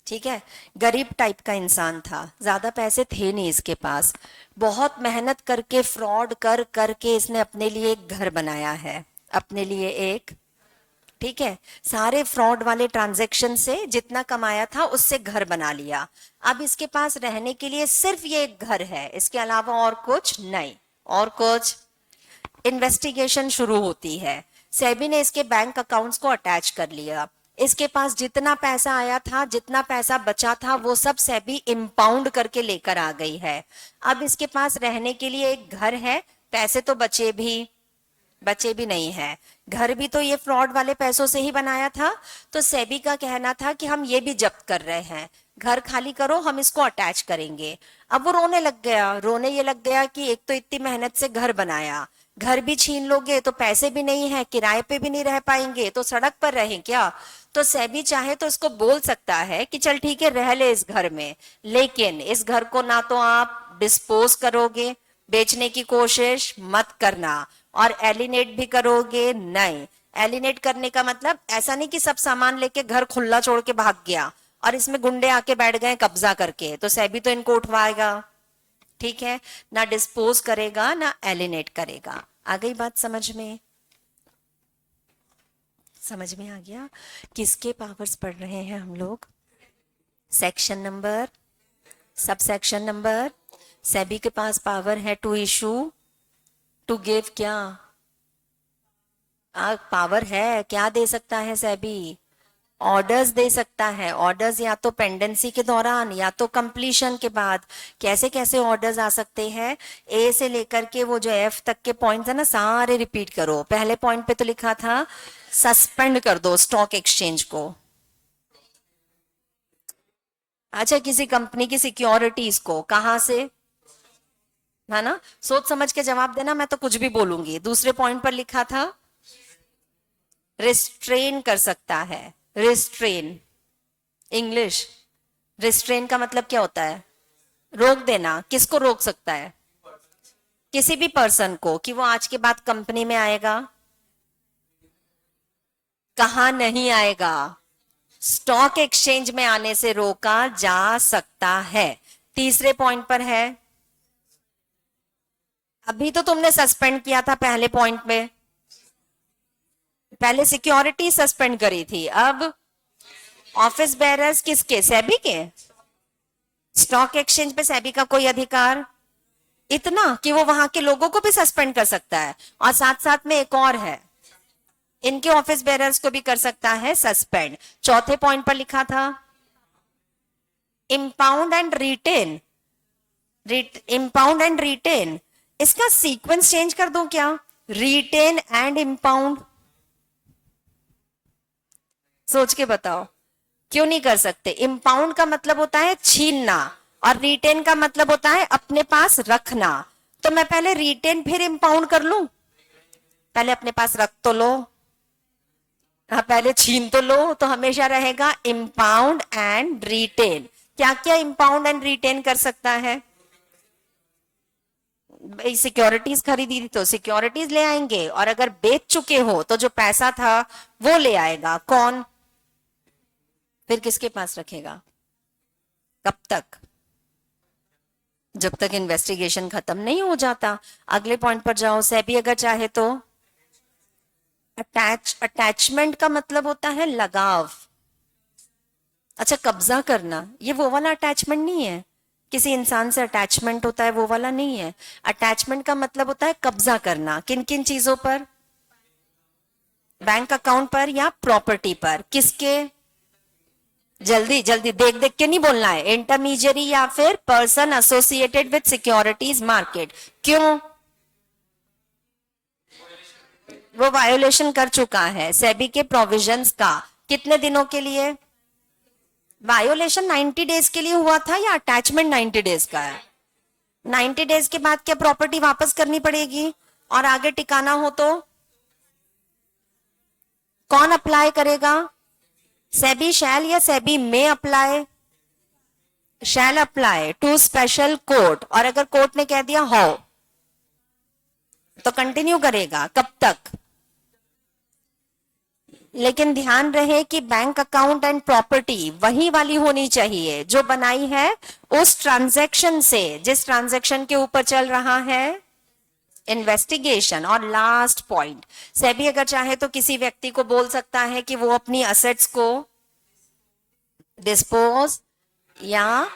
Speaker 1: ठीक है, गरीब टाइप का इंसान था, ज्यादा पैसे थे नहीं इसके पास, बहुत मेहनत करके फ्रॉड कर करके इसने अपने लिए एक घर बनाया है, अपने लिए एक, ठीक है, सारे फ्रॉड वाले ट्रांजैक्शन से जितना कमाया था उससे घर बना लिया। अब इसके पास रहने के लिए सिर्फ ये एक घर है, इसके अलावा और कुछ नहीं। और कुछ? इन्वेस्टिगेशन शुरू होती है, सेबी ने इसके बैंक अकाउंट्स को अटैच कर लिया, इसके पास जितना पैसा आया था, जितना पैसा बचा था, वो सब सेबी इंपाउंड करके लेकर आ गई है। अब इसके पास रहने के लिए एक घर है, पैसे तो बचे भी नहीं है, घर भी तो ये फ्रॉड वाले पैसों से ही बनाया था। तो सेबी का कहना था कि हम ये भी जब्त कर रहे हैं, घर खाली करो, हम इसको अटैच करेंगे। अब वो रोने ये लग गया कि एक तो इतनी मेहनत से घर बनाया, घर भी छीन लोगे तो पैसे भी नहीं है, किराए पे भी नहीं रह पाएंगे, तो सड़क पर रहें क्या? तो सेबी चाहे तो इसको बोल सकता है कि चल ठीक है रह ले इस घर में, लेकिन इस घर को ना तो आप डिस्पोज करोगे, बेचने की कोशिश मत करना, और एलिनेट भी करोगे नहीं। एलिनेट करने का मतलब ऐसा नहीं कि सब सामान लेके घर खुला छोड़ के भाग गया, और इसमें गुंडे आके बैठ गए कब्जा करके, तो सेबी तो इनको उठवाएगा, ठीक है, ना डिस्पोज करेगा ना एलिनेट करेगा। आ गई बात समझ में? समझ में आ गया? किसके पावर्स पढ़ रहे हैं हम लोग? Section number, sub section number. SEBI के पास पावर है टू इशू, टू गिव, क्या पावर है, क्या दे सकता है सेबी? ऑर्डर्स दे सकता है। ऑर्डर्स या तो पेंडेंसी के दौरान या तो कंप्लीशन के बाद। कैसे कैसे ऑर्डर्स आ सकते हैं? ए से लेकर के वो जो एफ तक के पॉइंट्स है ना, सारे रिपीट करो। पहले पॉइंट पे तो लिखा था सस्पेंड कर दो स्टॉक एक्सचेंज को। अच्छा, किसी कंपनी की सिक्योरिटीज को, कहां से, है ना? सोच समझ के जवाब देना, मैं तो कुछ भी बोलूंगी। दूसरे पॉइंट पर लिखा था रिस्ट्रेन कर सकता है। रिस्ट्रेन, इंग्लिश रिस्ट्रेन का मतलब क्या होता है? रोक देना। किसको रोक सकता है? किसी भी पर्सन को, कि वो आज के बाद कंपनी में आएगा, कहां नहीं आएगा, स्टॉक एक्सचेंज में आने से रोका जा सकता है। तीसरे पॉइंट पर है, अभी तो तुमने सस्पेंड किया था पहले पॉइंट में, पहले सिक्योरिटी सस्पेंड करी थी, अब ऑफिस बेरर्स किसके? सेबी के। स्टॉक एक्सचेंज पे सेबी का कोई अधिकार, इतना कि वो वहां के लोगों को भी सस्पेंड कर सकता है, और साथ साथ में एक और है, इनके ऑफिस बेरर्स को भी कर सकता है सस्पेंड। चौथे पॉइंट पर लिखा था impound and retain. Impound and retain, इसका सीक्वेंस चेंज कर दूं क्या? Retain and impound. सोच के बताओ, क्यों नहीं कर सकते? इम्पाउंड का मतलब होता है छीनना, और रिटेन का मतलब होता है अपने पास रखना। तो मैं पहले रिटेन फिर इम्पाउंड कर लूं? पहले अपने पास रख तो लो, हाँ, पहले छीन तो लो, तो हमेशा रहेगा इम्पाउंड एंड रिटेन। क्या क्या इम्पाउंड एंड रिटेन कर सकता है? सिक्योरिटीज खरीदी थी तो सिक्योरिटीज ले आएंगे, और अगर बेच चुके हो तो जो पैसा था वो ले आएगा। कौन? फिर किसके पास रखेगा? कब तक? जब तक इन्वेस्टिगेशन खत्म नहीं हो जाता। अगले पॉइंट पर जाओ। सेबी अगर चाहे तो अटैचमेंट का मतलब होता है लगाव। अच्छा, कब्जा करना, ये वो वाला अटैचमेंट नहीं है, किसी इंसान से अटैचमेंट होता है वो वाला नहीं है। अटैचमेंट का मतलब होता है कब्जा करना। किन किन चीजों पर? बैंक अकाउंट पर या प्रॉपर्टी पर। किसके? जल्दी जल्दी, देख देख के नहीं बोलना है। इंटरमीडियरी या फिर person associated with securities market. क्यों? वो वायोलेशन कर चुका है सेबी के प्रोविजंस का। कितने दिनों के लिए? वायोलेशन 90 डेज के लिए हुआ था, या अटैचमेंट 90 डेज का है? 90 डेज के बाद क्या प्रॉपर्टी वापस करनी पड़ेगी? और आगे टिकाना हो तो कौन अप्लाई करेगा? सेबी शैल या सेबी में apply? Shall apply to special court, और अगर कोर्ट ने कह दिया हो तो कंटिन्यू करेगा। कब तक? लेकिन ध्यान रहे कि बैंक अकाउंट एंड प्रॉपर्टी वही वाली होनी चाहिए जो बनाई है उस ट्रांजैक्शन से, जिस ट्रांजैक्शन के ऊपर चल रहा है इन्वेस्टिगेशन। और लास्ट पॉइंट, सेबी अगर चाहे तो किसी व्यक्ति को बोल सकता है कि वो अपनी असेट्स को डिस्पोज या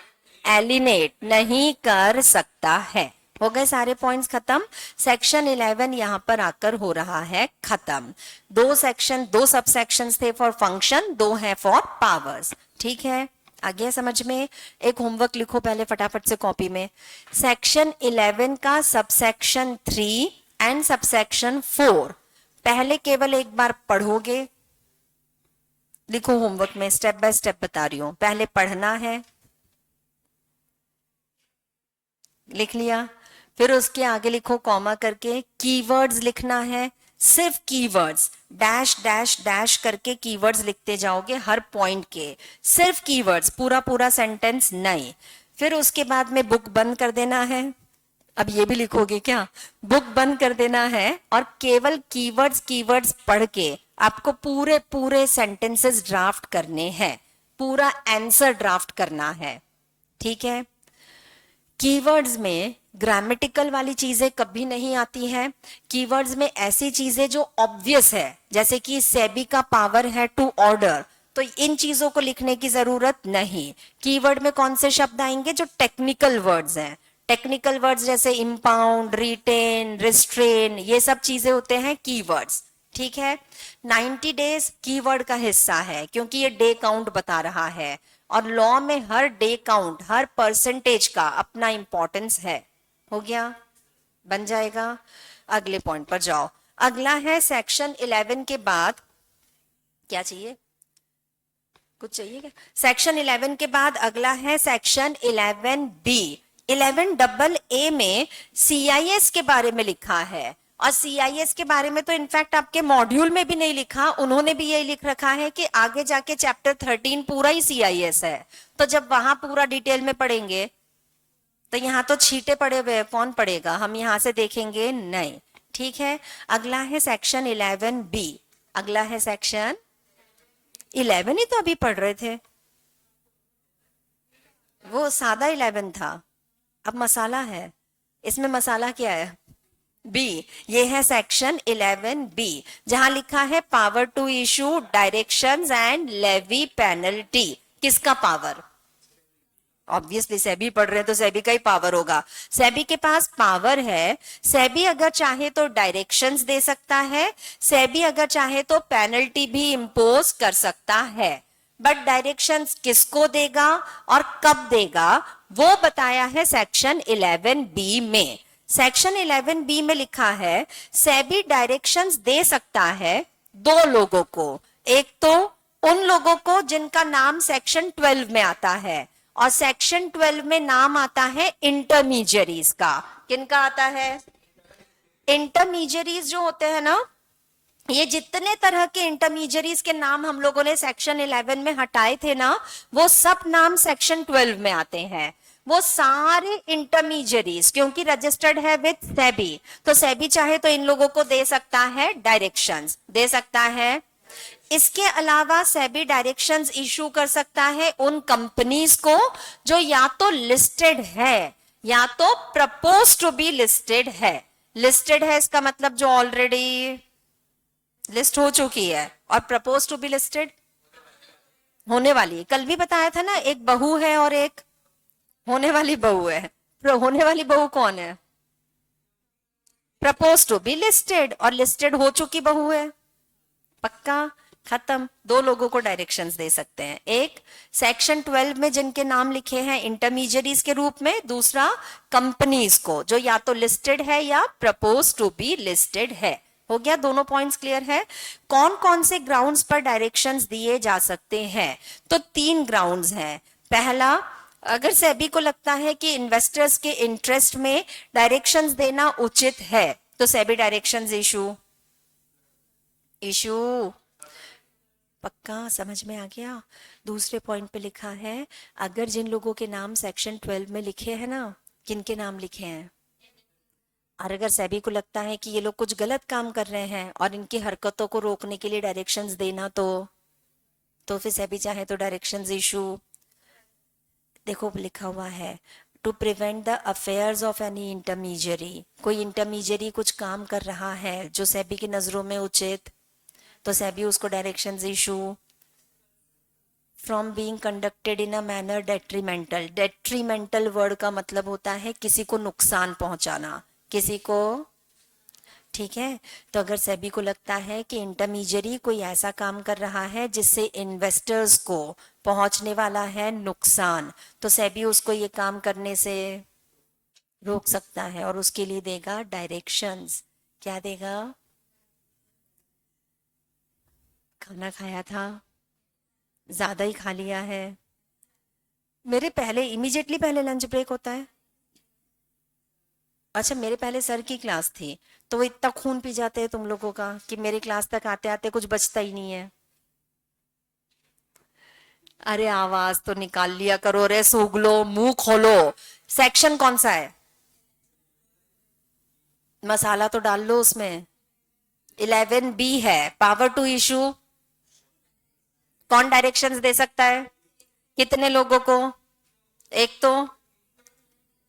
Speaker 1: एलिनेट नहीं कर सकता है। हो गए सारे पॉइंट्स खत्म। सेक्शन 11 यहां पर आकर हो रहा है खत्म। दो सेक्शन, दो सब सेक्शंस थे फॉर फंक्शन, दो है फॉर पावर्स। ठीक है, आ गया समझ में? एक होमवर्क लिखो पहले फटाफट से कॉपी में। सेक्शन 11 का सबसेक्शन 3 एंड सबसेक्शन 4 पहले केवल एक बार पढ़ोगे। लिखो होमवर्क में, स्टेप बाय स्टेप बता रही हूं। पहले पढ़ना है, लिख लिया। फिर उसके आगे लिखो कॉमा करके, कीवर्ड्स लिखना है, सिर्फ कीवर्ड्स, डैश डैश डैश करके कीवर्ड्स लिखते जाओगे हर पॉइंट के, सिर्फ कीवर्ड्स, पूरा पूरा सेंटेंस नहीं। फिर उसके बाद में बुक बंद कर देना है। अब ये भी लिखोगे क्या? बुक बंद कर देना है और केवल कीवर्ड्स कीवर्ड्स पढ़ के आपको पूरे पूरे सेंटेंसेस ड्राफ्ट करने हैं। पूरा आंसर ड्राफ्ट करना है, ठीक है। कीवर्ड्स में ग्रामेटिकल वाली चीजें कभी नहीं आती हैं। कीवर्ड्स में ऐसी चीजें जो ऑब्वियस है, जैसे कि सेबी का पावर है टू ऑर्डर, तो इन चीजों को लिखने की जरूरत नहीं। कीवर्ड में कौन से शब्द आएंगे? जो टेक्निकल वर्ड्स हैं। टेक्निकल वर्ड्स जैसे इम्पाउंड, रिटेन, रिस्ट्रेन, ये सब चीजें होते हैं कीवर्ड्स, ठीक है। 90 डेज कीवर्ड का हिस्सा है क्योंकि ये डे काउंट बता रहा है, और लॉ में हर डे काउंट, हर परसेंटेज का अपना इंपॉर्टेंस है। हो गया? बन जाएगा। अगले पॉइंट पर जाओ। अगला है सेक्शन 11 के बाद क्या चाहिए? कुछ चाहिए क्या? सेक्शन 11 के बाद अगला है सेक्शन 11B। 11AA में CIS के बारे में लिखा है, और CIS के बारे में तो इनफैक्ट आपके मॉड्यूल में भी नहीं लिखा, उन्होंने भी यही लिख रखा है कि आगे जाके चैप्टर 13 पूरा ही CIS है। तो जब वहां पूरा डिटेल में पढ़ेंगे तो यहाँ तो छींटे पड़े हुए हैं, कौन पढ़ेगा? हम यहां से देखेंगे नहीं, ठीक है। अगला है सेक्शन 11B। अगला है सेक्शन 11 ही तो अभी पढ़ रहे थे, वो सादा 11 था, अब मसाला है। इसमें मसाला क्या है? बी। ये है सेक्शन 11B, जहां लिखा है power to issue directions and levy penalty. किसका पावर? ऑब्वियसली सेबी पढ़ रहे हैं तो सेबी का ही पावर होगा। सेबी के पास पावर है। सेबी अगर चाहे तो डायरेक्शंस दे सकता है, सेबी अगर चाहे तो पेनल्टी भी इंपोज कर सकता है। बट डायरेक्शंस किसको देगा और कब देगा वो बताया है सेक्शन 11B में। सेक्शन 11B में लिखा है सेबी डायरेक्शंस दे सकता है दो लोगों को। एक तो उन लोगों को जिनका नाम सेक्शन 12 में आता है, और सेक्शन 12 में नाम आता है इंटरमीडियरीज का। किनका आता है? इंटरमीडियरीज जो होते हैं ना, ये जितने तरह के इंटरमीडियरीज के नाम हम लोगों ने सेक्शन 11 में हटाए थे ना, वो सब नाम सेक्शन 12 में आते हैं। वो सारे इंटरमीडियरीज क्योंकि रजिस्टर्ड है विद सेबी, तो सेबी चाहे तो इन लोगों को दे सकता है डायरेक्शंस, दे सकता है। इसके अलावा सेबी डायरेक्शंस इशू कर सकता है उन कंपनीज को जो या तो लिस्टेड है या तो प्रपोज टू बी लिस्टेड है। लिस्टेड है इसका मतलब जो ऑलरेडी लिस्ट हो चुकी है, और प्रपोज टू बी लिस्टेड होने वाली है। कल भी बताया था ना, एक बहू है और एक होने वाली बहू है। होने वाली बहू कौन है? प्रपोज टू बी लिस्टेड, और लिस्टेड हो चुकी बहू है। पक्का? खत्म। दो लोगों को डायरेक्शंस दे सकते हैं, एक सेक्शन 12 में जिनके नाम लिखे हैं इंटरमीडियरीज के रूप में, दूसरा कंपनीज को जो या तो लिस्टेड है या प्रपोज टू बी लिस्टेड है। हो गया? दोनों पॉइंट्स क्लियर है। कौन कौन से ग्राउंड्स पर डायरेक्शंस दिए जा सकते हैं? तो 3 ग्राउंड्स हैं। पहला, अगर सेबी को लगता है कि इन्वेस्टर्स के इंटरेस्ट में डायरेक्शंस देना उचित है तो सेबी डायरेक्शंस इशू। पक्का? समझ में आ गया? दूसरे पॉइंट पे लिखा है अगर जिन लोगों के नाम सेक्शन 12 में लिखे हैं ना, किनके नाम लिखे हैं, और अगर सेबी को लगता है कि ये लोग कुछ गलत काम कर रहे हैं और इनकी हरकतों को रोकने के लिए डायरेक्शंस देना, तो फिर सेबी चाहे तो डायरेक्शंस इशू। देखो लिखा हुआ है to prevent the affairs of any intermediary. कोई इंटरमीडियरी कुछ काम कर रहा है जो सेबी की नजरों में उचित, तो सेबी उसको directions issue. From being conducted in a manner detrimental. Detrimental word का मतलब होता है किसी को नुकसान पहुंचाना, किसी को, ठीक है। तो अगर सेबी को लगता है कि इंटरमीडियरी कोई ऐसा काम कर रहा है जिससे इन्वेस्टर्स को पहुंचने वाला है नुकसान, तो सेबी उसको ये काम करने से रोक सकता है और उसके लिए देगा डायरेक्शंस। क्या देगा? खाना खाया था, ज्यादा ही खा लिया है। मेरे पहले इमीडिएटली पहले लंच ब्रेक होता है। अच्छा, मेरे पहले सर की क्लास थी तो वो इतना खून पी जाते हैं तुम लोगों का कि मेरी क्लास तक आते आते कुछ बचता ही नहीं है। अरे आवाज तो निकाल लिया करो रे, सूग लो, मुंह खोलो। सेक्शन कौन सा है? मसाला तो डाल लो उसमें। 11B है, पावर टू इशू। कौन डायरेक्शंस दे सकता है? कितने लोगों को? एक तो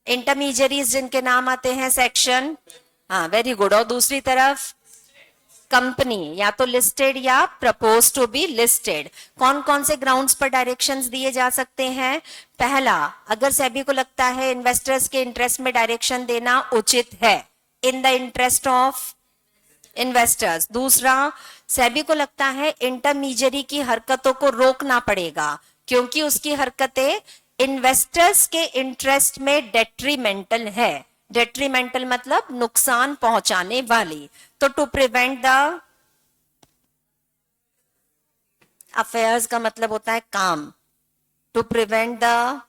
Speaker 1: इंटरमीडियरीज जिनके नाम आते हैं सेक्शन, हाँ वेरी गुड, और दूसरी तरफ कंपनी या तो लिस्टेड या प्रपोज टू बी लिस्टेड। कौन कौन से ग्राउंड्स पर डायरेक्शंस दिए जा सकते हैं? पहला, अगर सेबी को लगता है इन्वेस्टर्स के इंटरेस्ट में डायरेक्शन देना उचित है, इन द इंटरेस्ट ऑफ इन्वेस्टर्स। दूसरा, सेबी को लगता है इंटरमीडियरी की हरकतों को रोकना पड़ेगा क्योंकि उसकी हरकतें इन्वेस्टर्स के इंटरेस्ट में डेट्रीमेंटल है। डेट्रीमेंटल मतलब नुकसान पहुंचाने वाली। तो टू प्रिवेंट द अफेयर्स का मतलब होता है काम, to prevent the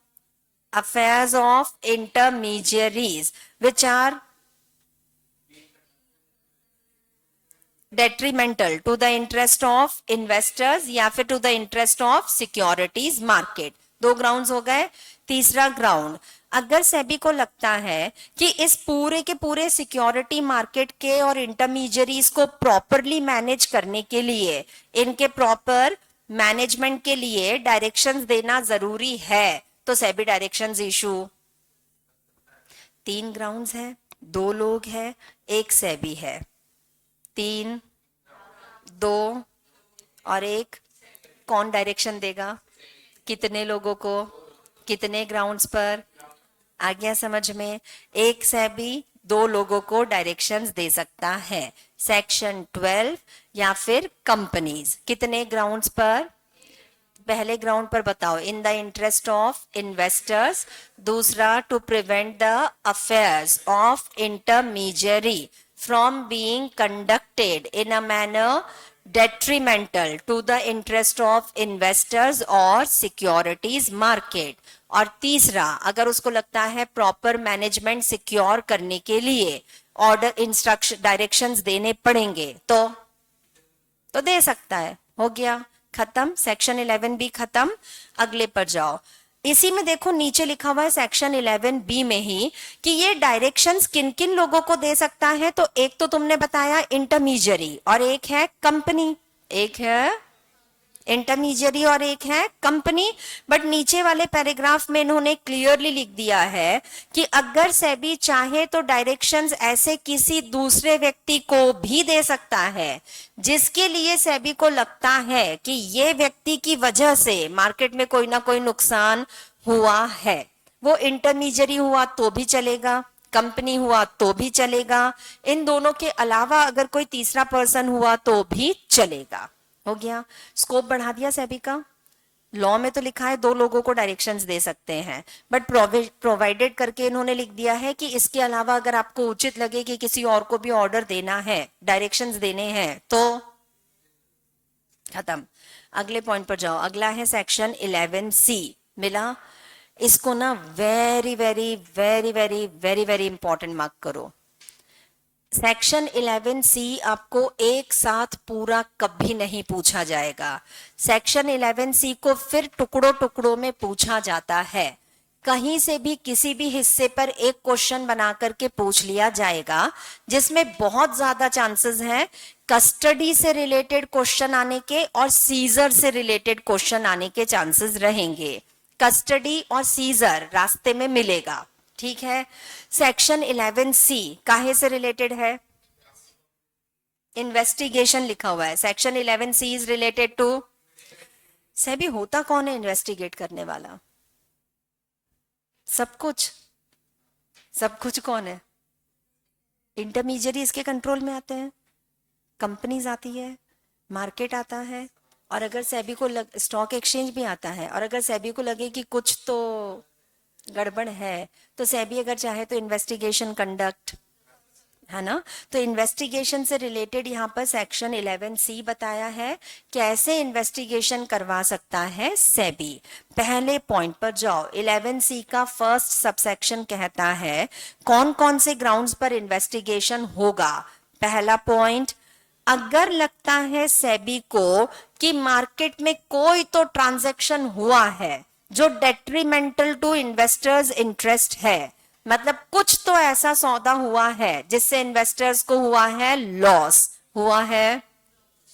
Speaker 1: affairs of intermediaries which are detrimental to the interest of investors या फिर to the interest of securities market. दो ग्राउंड्स हो गए। तीसरा ग्राउंड, अगर सेबी को लगता है कि इस पूरे के पूरे सिक्योरिटी मार्केट के और इंटरमीडियरीज को प्रॉपरली मैनेज करने के लिए, इनके प्रॉपर मैनेजमेंट के लिए डायरेक्शंस देना जरूरी है, तो सेबी डायरेक्शंस इशू। तीन ग्राउंड्स हैं, दो लोग हैं, एक सेबी है। 3, 2 और 1, कौन डायरेक्शन देगा? कितने लोगों को, कितने ग्राउंड्स पर? आ गया समझ में? एक सेबी दो लोगों को डायरेक्शंस दे सकता है, सेक्शन 12 या फिर कंपनीज। कितने ग्राउंड्स पर? पहले ग्राउंड पर बताओ, in the interest of investors. दूसरा, to prevent the affairs of intermediary from being conducted in a manner detrimental to the interest of investors or securities market। और तीसरा, अगर उसको लगता है प्रॉपर मैनेजमेंट सिक्योर करने के लिए ऑर्डर इंस्ट्रक्शन डायरेक्शंस देने पड़ेंगे तो दे सकता है। हो गया, खत्म, सेक्शन 11 भी खत्म। अगले पर जाओ। इसी में देखो नीचे लिखा हुआ है सेक्शन 11B में ही कि ये डायरेक्शंस किन किन लोगों को दे सकता है। तो एक तो तुमने बताया इंटरमीडियरी और एक है कंपनी, एक है इंटरमीडियरी और एक है कंपनी। बट नीचे वाले पैराग्राफ में इन्होंने क्लियरली लिख दिया है कि अगर सेबी चाहे तो डायरेक्शंस ऐसे किसी दूसरे व्यक्ति को भी दे सकता है जिसके लिए सेबी को लगता है कि ये व्यक्ति की वजह से मार्केट में कोई ना कोई नुकसान हुआ है। वो इंटरमीडियरी हुआ तो भी चलेगा, कंपनी हुआ तो भी चलेगा, इन दोनों के अलावा अगर कोई तीसरा पर्सन हुआ तो भी चलेगा। हो गया, स्कोप बढ़ा दिया सेबी का। लॉ में तो लिखा है दो लोगों को डायरेक्शंस दे सकते हैं, बट प्रोवाइडेड करके इन्होंने लिख दिया है कि इसके अलावा अगर आपको उचित लगे कि किसी और को भी ऑर्डर देना है, डायरेक्शंस देने हैं, तो खत्म। अगले पॉइंट पर जाओ। अगला है सेक्शन 11C। मिला? इसको ना very very very very very very important mark करो। सेक्शन 11C आपको एक साथ पूरा कभी नहीं पूछा जाएगा। सेक्शन 11C को फिर टुकड़ों टुकड़ों में पूछा जाता है। कहीं से भी किसी भी हिस्से पर एक क्वेश्चन बना करके पूछ लिया जाएगा, जिसमें बहुत ज्यादा चांसेस हैं कस्टडी से रिलेटेड क्वेश्चन आने के और सीजर से रिलेटेड क्वेश्चन आने के चांसेस रहेंगे। कस्टडी और सीजर रास्ते में मिलेगा, ठीक है। सेक्शन 11C काहे से रिलेटेड है? इन्वेस्टिगेशन लिखा हुआ है। Section 11C is related to SEBI. होता कौन है इन्वेस्टिगेट करने वाला? सब कुछ। सब कुछ कौन है? इंटरमीडियरी इसके कंट्रोल में आते हैं, कंपनीज आती है, मार्केट आता है, और अगर सेबी को स्टॉक एक्सचेंज भी आता है। और अगर सेबी को लगे कि कुछ तो गड़बड़ है तो सेबी अगर चाहे तो इन्वेस्टिगेशन कंडक्ट, है ना। तो इन्वेस्टिगेशन से रिलेटेड यहाँ पर सेक्शन 11C बताया है कैसे इन्वेस्टिगेशन करवा सकता है सेबी। पहले पॉइंट पर जाओ। 11C का फर्स्ट सबसेक्शन कहता है कौन कौन से ग्राउंड्स पर इन्वेस्टिगेशन होगा। पहला पॉइंट, अगर लगता है सेबी को कि मार्केट में कोई तो ट्रांजैक्शन हुआ है जो डेट्रीमेंटल टू इन्वेस्टर्स इंटरेस्ट है, मतलब कुछ तो ऐसा सौदा हुआ है जिससे इन्वेस्टर्स को हुआ है लॉस, हुआ है,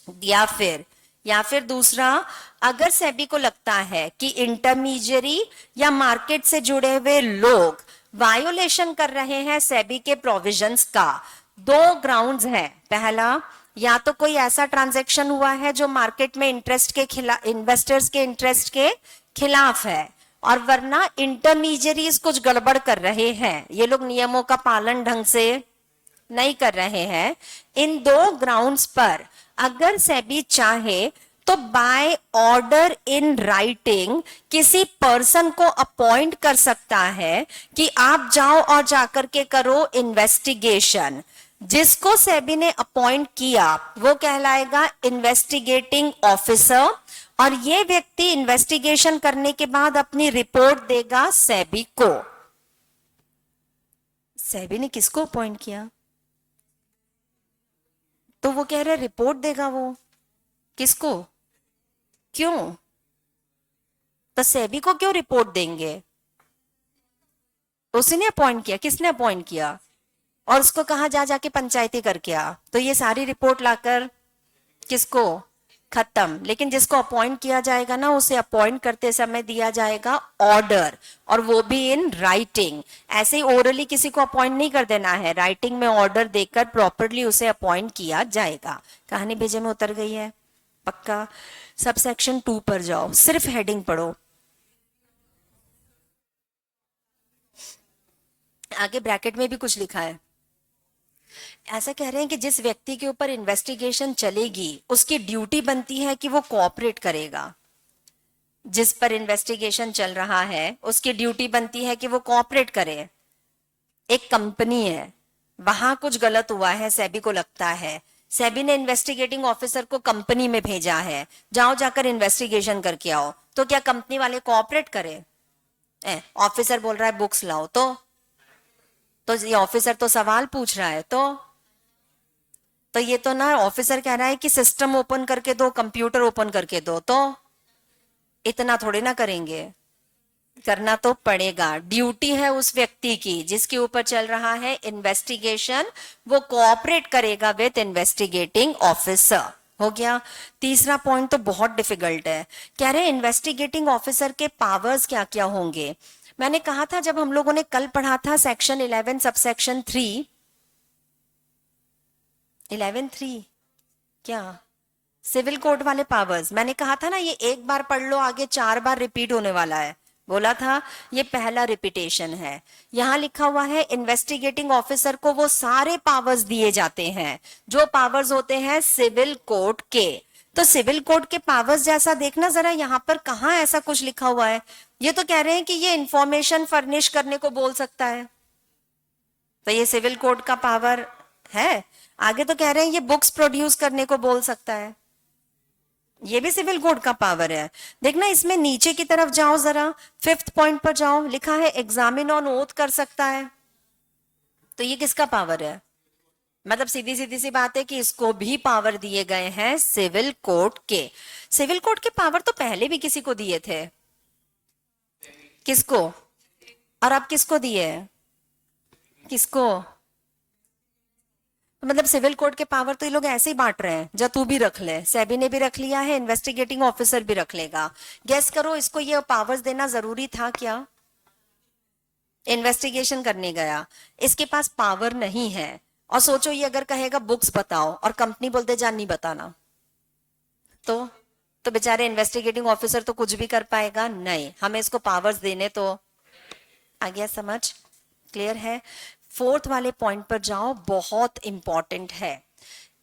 Speaker 1: या फिर या फिर दूसरा, अगर सेबी को लगता है कि इंटरमीडियरी या मार्केट से जुड़े हुए लोग वायोलेशन कर रहे हैं सेबी के प्रोविजंस का, दो ग्राउंड्स हैं। पहला, या तो कोई ऐसा ट्रांजैक्शन हुआ है जो मार्केट में इंटरेस्ट के खिलाफ, इन्वेस्टर्स के इंटरेस्ट के खिलाफ है, और वरना इंटरमीडियरीज कुछ गड़बड़ कर रहे हैं, ये लोग नियमों का पालन ढंग से नहीं कर रहे हैं। इन दो ग्राउंड्स पर अगर सेबी चाहे तो बाय ऑर्डर इन राइटिंग किसी पर्सन को अपॉइंट कर सकता है कि आप जाओ और जाकर के करो इन्वेस्टिगेशन। जिसको सेबी ने अपॉइंट किया वो कहलाएगा इन्वेस्टिगेटिंग ऑफिसर, और ये व्यक्ति इन्वेस्टिगेशन करने के बाद अपनी रिपोर्ट देगा सेबी को। सेबी ने किसको अपॉइंट किया? तो वो कह रहे रिपोर्ट देगा वो किसको? क्यों? तो सेबी को क्यों रिपोर्ट देंगे? उसी ने अपॉइंट किया। किसने अपॉइंट किया? और उसको कहा जा जाके पंचायती करके आ, तो ये सारी रिपोर्ट लाकर किसको? खत्म। लेकिन जिसको अपॉइंट किया जाएगा ना, उसे अपॉइंट करते समय दिया जाएगा ऑर्डर, और वो भी इन राइटिंग। ऐसे ही ओरली किसी को अपॉइंट नहीं कर देना है, राइटिंग में ऑर्डर देकर प्रॉपरली उसे अपॉइंट किया जाएगा। कहानी भेजे में उतर गई है पक्का? सब सेक्शन 2 पर जाओ, सिर्फ हेडिंग पढ़ो। आगे ब्रैकेट में भी कुछ लिखा है। ऐसा कह रहे हैं कि जिस व्यक्ति के ऊपर इन्वेस्टिगेशन चलेगी उसकी ड्यूटी बनती है कि वो कोऑपरेट करेगा। जिस पर इन्वेस्टिगेशन चल रहा है उसकी ड्यूटी बनती है कि वो कोऑपरेट करे। एक कंपनी है, वहां कुछ गलत हुआ है, सेबी को लगता है, सेबी ने इन्वेस्टिगेटिंग ऑफिसर को कंपनी में भेजा है, जाओ जाकर इन्वेस्टिगेशन करके आओ। तो क्या कंपनी वाले कोऑपरेट करे? ऑफिसर बोल रहा है बुक्स लाओ, तो ये ऑफिसर तो सवाल पूछ रहा है, तो ये तो ना ऑफिसर कह रहा है कि सिस्टम ओपन करके दो, कंप्यूटर ओपन करके दो, तो इतना थोड़ी ना करेंगे, करना तो पड़ेगा। ड्यूटी है उस व्यक्ति की जिसके ऊपर चल रहा है इन्वेस्टिगेशन, वो कोऑपरेट करेगा विद इन्वेस्टिगेटिंग ऑफिसर। हो गया। तीसरा पॉइंट तो बहुत डिफिकल्ट है। कह रहे हैं इन्वेस्टिगेटिंग ऑफिसर के पावर्स क्या क्या होंगे। मैंने कहा था जब हम लोगों ने कल पढ़ा था सेक्शन 11 सबसेक्शन 3, 11(3) क्या सिविल कोड वाले पावर्स, मैंने कहा था ना ये एक बार पढ़ लो, आगे 4 बार रिपीट होने वाला है, बोला था। ये पहला रिपीटेशन है। यहां लिखा हुआ है इन्वेस्टिगेटिंग ऑफिसर को वो सारे पावर्स दिए जाते हैं जो पावर्स होते हैं सिविल कोड के। तो सिविल कोड के पावर्स जैसा देखना जरा, यहां पर कहां ऐसा कुछ लिखा हुआ है? ये तो कह रहे हैं कि ये इंफॉर्मेशन फर्निश करने को बोल सकता है, तो ये सिविल कोड का पावर है। आगे तो कह रहे हैं ये बुक्स प्रोड्यूस करने को बोल सकता है, ये भी सिविल कोड का पावर है। देखना इसमें नीचे की तरफ जाओ जरा, 5th पॉइंट पर जाओ, लिखा है एग्जामिन ऑन ओथ कर सकता है, तो ये किसका पावर है? मतलब सीधी सीधी सी बात है कि इसको भी पावर दिए गए हैं सिविल कोड के। सिविल कोड के पावर तो पहले भी किसी को दिए थे, किसको? और अब किसको दिए? किसको? मतलब सिविल कोड के पावर तो ये लोग ऐसे ही बांट रहे हैं, जा तू भी रख ले, सेबी ने भी रख लिया है, इन्वेस्टिगेटिंग ऑफिसर भी रख लेगा। गेस करो इसको ये पावर्स देना जरूरी था क्या? इन्वेस्टिगेशन करने गया, इसके पास पावर नहीं है, और सोचो ये अगर कहेगा बुक्स बताओ और कंपनी बोलते जा नहीं बताना, तो बेचारे इन्वेस्टिगेटिंग ऑफिसर तो कुछ भी कर पाएगा नहीं। हमें इसको पावर्स देने तो। आ गया समझ? क्लियर है? 4th वाले पॉइंट पर जाओ, बहुत इंपॉर्टेंट है।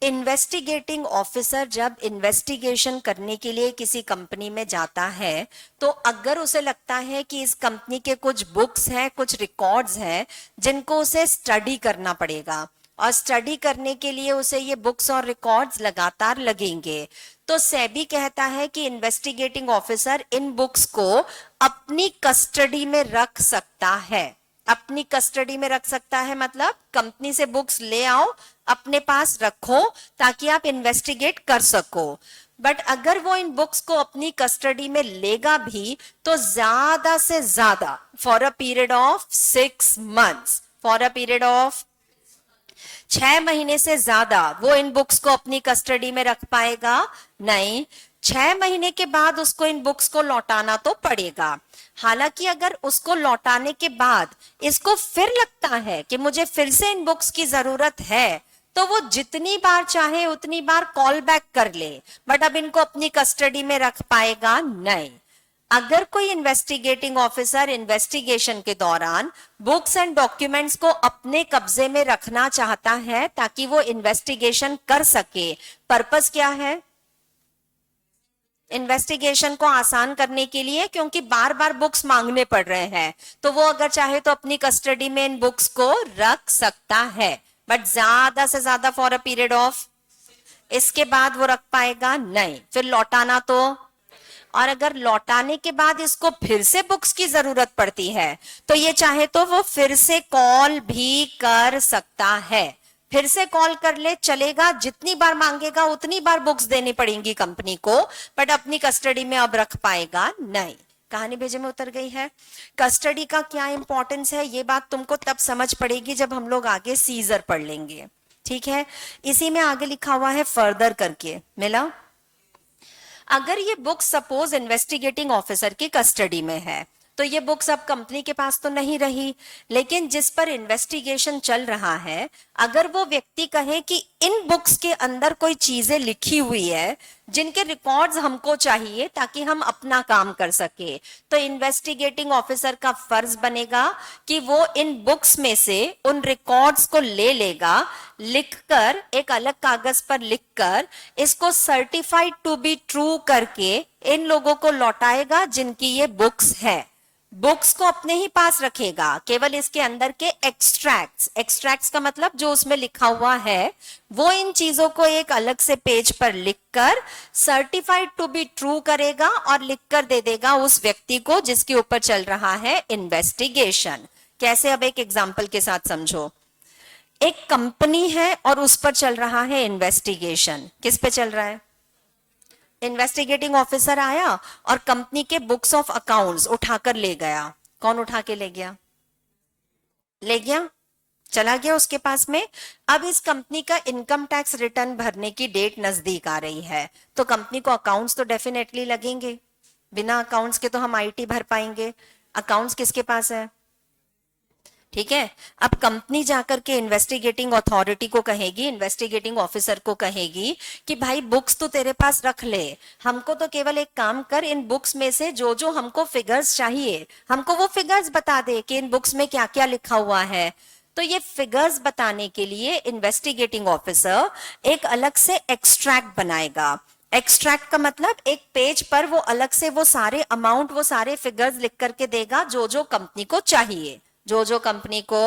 Speaker 1: इन्वेस्टिगेटिंग ऑफिसर जब इन्वेस्टिगेशन करने के लिए किसी कंपनी में जाता है, तो अगर उसे लगता है कि इस कंपनी के कुछ बुक्स हैं, कुछ रिकॉर्ड्स हैं जिनको उसे स्टडी करना पड़ेगा, और स्टडी करने के लिए उसे ये बुक्स और रिकॉर्ड्स लगातार लगेंगे, तो सेबी कहता है कि इन्वेस्टिगेटिंग ऑफिसर इन बुक्स को अपनी कस्टडी में रख सकता है। अपनी कस्टडी में रख सकता है मतलब कंपनी से बुक्स ले आओ, अपने पास रखो, ताकि आप इन्वेस्टिगेट कर सको। बट अगर वो इन बुक्स को अपनी कस्टडी में लेगा भी तो ज्यादा से ज्यादा for a period of 6 months, for a period of 6 महीने से ज्यादा वो इन बुक्स को अपनी कस्टडी में रख पाएगा नहीं। 6 महीने के बाद उसको इन बुक्स को लौटाना तो पड़ेगा। हालांकि अगर उसको लौटाने के बाद इसको फिर लगता है कि मुझे फिर से इन बुक्स की जरूरत है, तो वो जितनी बार चाहे उतनी बार कॉल बैक कर ले, बट अब इनको अपनी कस्टडी में रख पाएगा नहीं। अगर कोई इन्वेस्टिगेटिंग ऑफिसर इन्वेस्टिगेशन के दौरान बुक्स एंड डॉक्यूमेंट्स को अपने कब्जे में रखना चाहता है ताकि वो इन्वेस्टिगेशन कर सके, पर्पस क्या है? इन्वेस्टिगेशन को आसान करने के लिए, क्योंकि बार बार बुक्स मांगने पड़ रहे हैं, तो वो अगर चाहे तो अपनी कस्टडी में इन बुक्स को रख सकता है, बट ज्यादा से ज्यादा फॉर अ पीरियड ऑफ, इसके बाद वो रख पाएगा नहीं। फिर लौटाना तो, और अगर लौटाने के बाद इसको फिर से बुक्स की जरूरत पड़ती है तो ये चाहे तो वो फिर से कॉल भी कर सकता है। फिर से कॉल कर ले, चलेगा, जितनी बार मांगेगा उतनी बार बुक्स देनी पड़ेंगी कंपनी को, बट अपनी कस्टडी में अब रख पाएगा नहीं। कहानी भेजे में उतर गई है। कस्टडी का क्या इंपॉर्टेंस है ये बात तुमको तब समझ पड़ेगी जब हम लोग आगे सीजर पढ़ लेंगे, ठीक है। इसी में आगे लिखा हुआ है फर्दर करके, मिला। अगर ये बुक सपोज इन्वेस्टिगेटिंग ऑफिसर की कस्टडी में है तो ये बुक्स अब कंपनी के पास तो नहीं रही, लेकिन जिस पर इन्वेस्टिगेशन चल रहा है, अगर वो व्यक्ति कहे कि इन बुक्स के अंदर कोई चीजें लिखी हुई है जिनके रिकॉर्ड्स हमको चाहिए ताकि हम अपना काम कर सके, तो इन्वेस्टिगेटिंग ऑफिसर का फर्ज बनेगा कि वो इन बुक्स में से उन रिकॉर्ड्स को ले लेगा, लिखकर एक अलग कागज पर लिखकर इसको सर्टिफाइड टू बी ट्रू करके इन लोगों को लौटाएगा जिनकी ये बुक्स है। बुक्स को अपने ही पास रखेगा, केवल इसके अंदर के एक्सट्रैक्ट्स का मतलब जो उसमें लिखा हुआ है, वो इन चीजों को एक अलग से पेज पर लिखकर सर्टिफाइड टू बी ट्रू करेगा और लिखकर दे देगा उस व्यक्ति को जिसके ऊपर चल रहा है इन्वेस्टिगेशन। कैसे? अब एक एग्जांपल के साथ समझो। एक कंपनी है और उस पर चल रहा है इन्वेस्टिगेशन। किस पे चल रहा है? इन्वेस्टिगेटिंग ऑफिसर आया और कंपनी के बुक्स ऑफ अकाउंट्स उठाकर ले गया। कौन उठा के ले गया? ले गया, चला गया उसके पास में। अब इस कंपनी का इनकम टैक्स रिटर्न भरने की डेट नजदीक आ रही है, तो कंपनी को अकाउंट्स तो डेफिनेटली लगेंगे। बिना अकाउंट्स के तो हम आईटी भर पाएंगे? अकाउंट्स किसके पास है? ठीक है। अब कंपनी जाकर के इन्वेस्टिगेटिंग अथॉरिटी को कहेगी, इन्वेस्टिगेटिंग ऑफिसर को कहेगी कि भाई बुक्स तो तेरे पास रख ले, हमको तो केवल एक काम कर, इन बुक्स में से जो जो हमको फिगर्स चाहिए हमको वो फिगर्स बता दे कि इन बुक्स में क्या क्या लिखा हुआ है। तो ये फिगर्स बताने के लिए इन्वेस्टिगेटिंग ऑफिसर एक अलग से एक्सट्रैक्ट बनाएगा। एक्सट्रैक्ट का मतलब एक पेज पर वो अलग से वो सारे अमाउंट, वो सारे फिगर्स लिख करके देगा जो जो कंपनी को चाहिए, जो जो कंपनी को।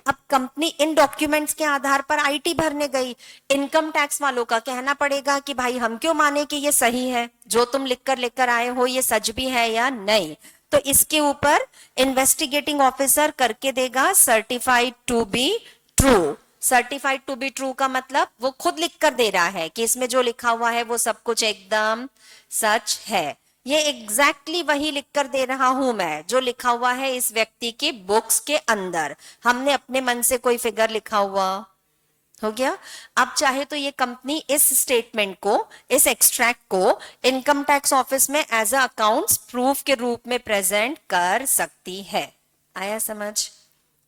Speaker 1: अब कंपनी इन डॉक्यूमेंट्स के आधार पर आईटी भरने गई, इनकम टैक्स वालों का कहना पड़ेगा कि भाई हम क्यों माने कि ये सही है, जो तुम लिखकर लेकर आए हो ये सच भी है या नहीं। तो इसके ऊपर इन्वेस्टिगेटिंग ऑफिसर करके देगा certified to be true. Certified to be true का मतलब वो खुद लिख कर दे रहा है कि इसमें जो लिखा हुआ है वो सब कुछ एकदम सच है। ये एग्जैक्टली वही लिख कर दे रहा हूं मैं जो लिखा हुआ है इस व्यक्ति की बुक्स के अंदर। हमने अपने मन से कोई फिगर लिखा हुआ हो गया। अब चाहे तो ये कंपनी इस स्टेटमेंट को, इस एक्सट्रैक्ट को इनकम टैक्स ऑफिस में एज अ अकाउंट्स प्रूफ के रूप में प्रेजेंट कर सकती है। आया समझ?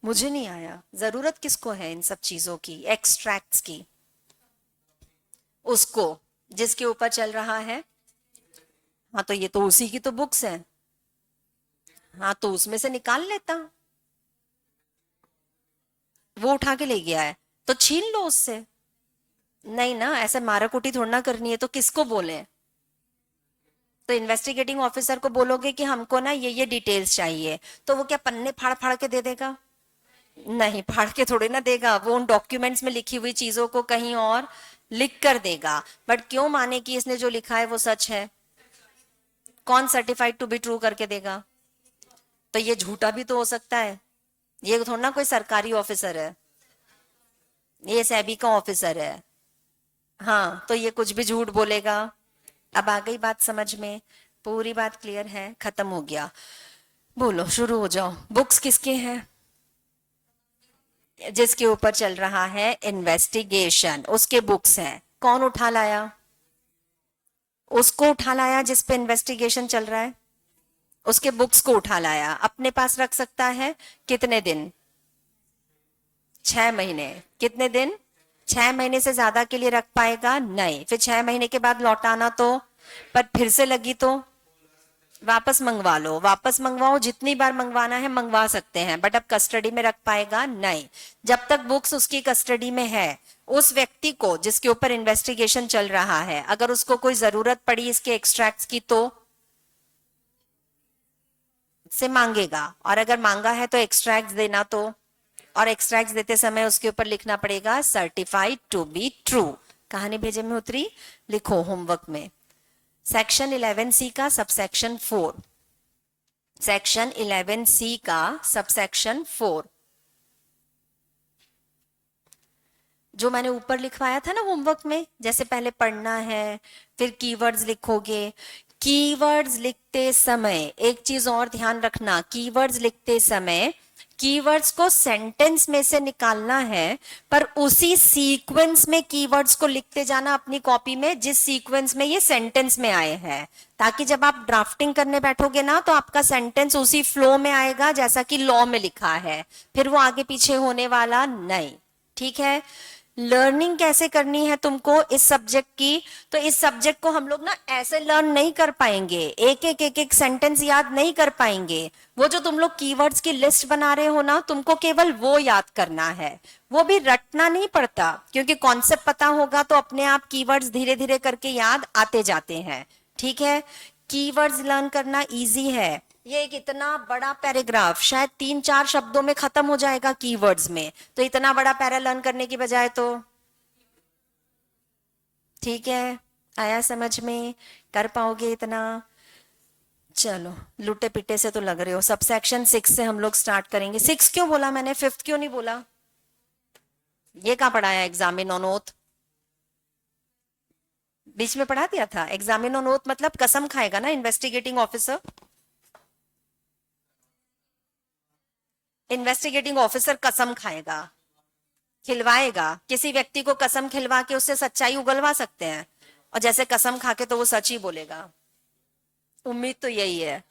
Speaker 1: मुझे नहीं आया। जरूरत किसको है इन सब चीजों की, एक्सट्रैक्ट्स की? उसको जिसके ऊपर चल रहा है। हाँ तो ये तो उसी की तो बुक्स है, हाँ तो उसमें से निकाल लेता। वो उठा के ले गया है तो छीन लो उससे। नहीं ना, ऐसे माराकुटी थोड़ा ना करनी है। तो किसको बोले? तो इन्वेस्टिगेटिंग ऑफिसर को बोलोगे कि हमको ना ये डिटेल्स चाहिए, तो वो क्या पन्ने फाड़ फाड़ के दे देगा? नहीं, फाड़ के थोड़ी ना देगा। वो उन डॉक्यूमेंट्स में लिखी हुई चीजों को कहीं और लिख कर देगा। बट क्यों माने कि इसने जो लिखा है वो सच है? कौन सर्टिफाइड टू बी ट्रू करके देगा? तो ये झूठा भी तो हो सकता है। ये थोड़ा ना कोई सरकारी ऑफिसर है, ये सेबी का ऑफिसर है। हाँ तो ये कुछ भी झूठ बोलेगा। अब आ गई बात समझ में? पूरी बात क्लियर है? खत्म हो गया? बोलो, शुरू हो जाओ। बुक्स किसके हैं? जिसके ऊपर चल रहा है इन्वेस्टिगेशन, उसके बुक्स हैं, कौन उठा लाया? उसको उठा लाया जिस पे इन्वेस्टिगेशन चल रहा है, उसके बुक्स को उठा लाया, अपने पास रख सकता है कितने दिन? 6 महीने। कितने दिन? 6 महीने से ज्यादा के लिए रख पाएगा नहीं, फिर 6 महीने के बाद लौटाना तो, पर फिर से लगी तो वापस मंगवा लो, वापस मंगवाओ, जितनी बार मंगवाना है मंगवा सकते हैं, बट अब कस्टडी में रख पाएगा नहीं। जब तक बुक्स उसकी कस्टडी में है, उस व्यक्ति को जिसके ऊपर इन्वेस्टिगेशन चल रहा है, अगर उसको कोई जरूरत पड़ी इसके एक्सट्रैक्ट्स की तो से मांगेगा, और अगर मांगा है तो एक्सट्रैक्ट्स देना तो, और एक्सट्रैक्ट्स देते समय उसके ऊपर लिखना पड़ेगा सर्टिफाइड टू बी ट्रू। कहानी भेजे में उतरी, लिखो होमवर्क में। सेक्शन 11C का सबसेक्शन 4, सेक्शन 11C का सबसेक्शन 4, जो मैंने ऊपर लिखवाया था ना होमवर्क में, जैसे पहले पढ़ना है, फिर कीवर्ड्स लिखोगे। कीवर्ड्स लिखते समय एक चीज और ध्यान रखना, कीवर्ड्स लिखते समय कीवर्ड्स को सेंटेंस में से निकालना है, पर उसी सीक्वेंस में कीवर्ड्स को लिखते जाना अपनी कॉपी में जिस सीक्वेंस में ये सेंटेंस में आए हैं, ताकि जब आप ड्राफ्टिंग करने बैठोगे ना तो आपका सेंटेंस उसी फ्लो में आएगा जैसा कि लॉ में लिखा है, फिर वो आगे पीछे होने वाला नहीं। ठीक है? लर्निंग कैसे करनी है तुमको इस सब्जेक्ट की, तो इस सब्जेक्ट को हम लोग ना ऐसे लर्न नहीं कर पाएंगे, एक एक सेंटेंस याद नहीं कर पाएंगे। वो जो तुम लोग कीवर्ड्स की लिस्ट बना रहे हो ना, तुमको केवल वो याद करना है, वो भी रटना नहीं पड़ता, क्योंकि कॉन्सेप्ट पता होगा तो अपने आप कीवर्ड्स धीरे धीरे करके याद आते जाते हैं। ठीक है? कीवर्ड्स लर्न करना इजी है। ये एक इतना बड़ा पैराग्राफ शायद 3-4 शब्दों में खत्म हो जाएगा कीवर्ड्स में, तो इतना बड़ा पैरा लर्न करने की बजाय तो, ठीक है, आया समझ में? कर पाओगे इतना? चलो, लुटे पिटे से तो लग रहे हो। सबसेक्शन 6 से हम लोग स्टार्ट करेंगे। 6 क्यों बोला मैंने, 5th क्यों नहीं बोला? ये कहाँ पढ़ाया एग्जामिन ऑन ओथ? बीच में पढ़ा दिया था। एग्जामिन ऑन ओथ मतलब कसम खाएगा ना इन्वेस्टिगेटिंग ऑफिसर, इन्वेस्टिगेटिंग ऑफिसर कसम खाएगा, खिलवाएगा। किसी व्यक्ति को कसम खिलवा के उससे सच्चाई उगलवा सकते हैं, और जैसे कसम खा के तो वो सच ही बोलेगा। उम्मीद तो यही है।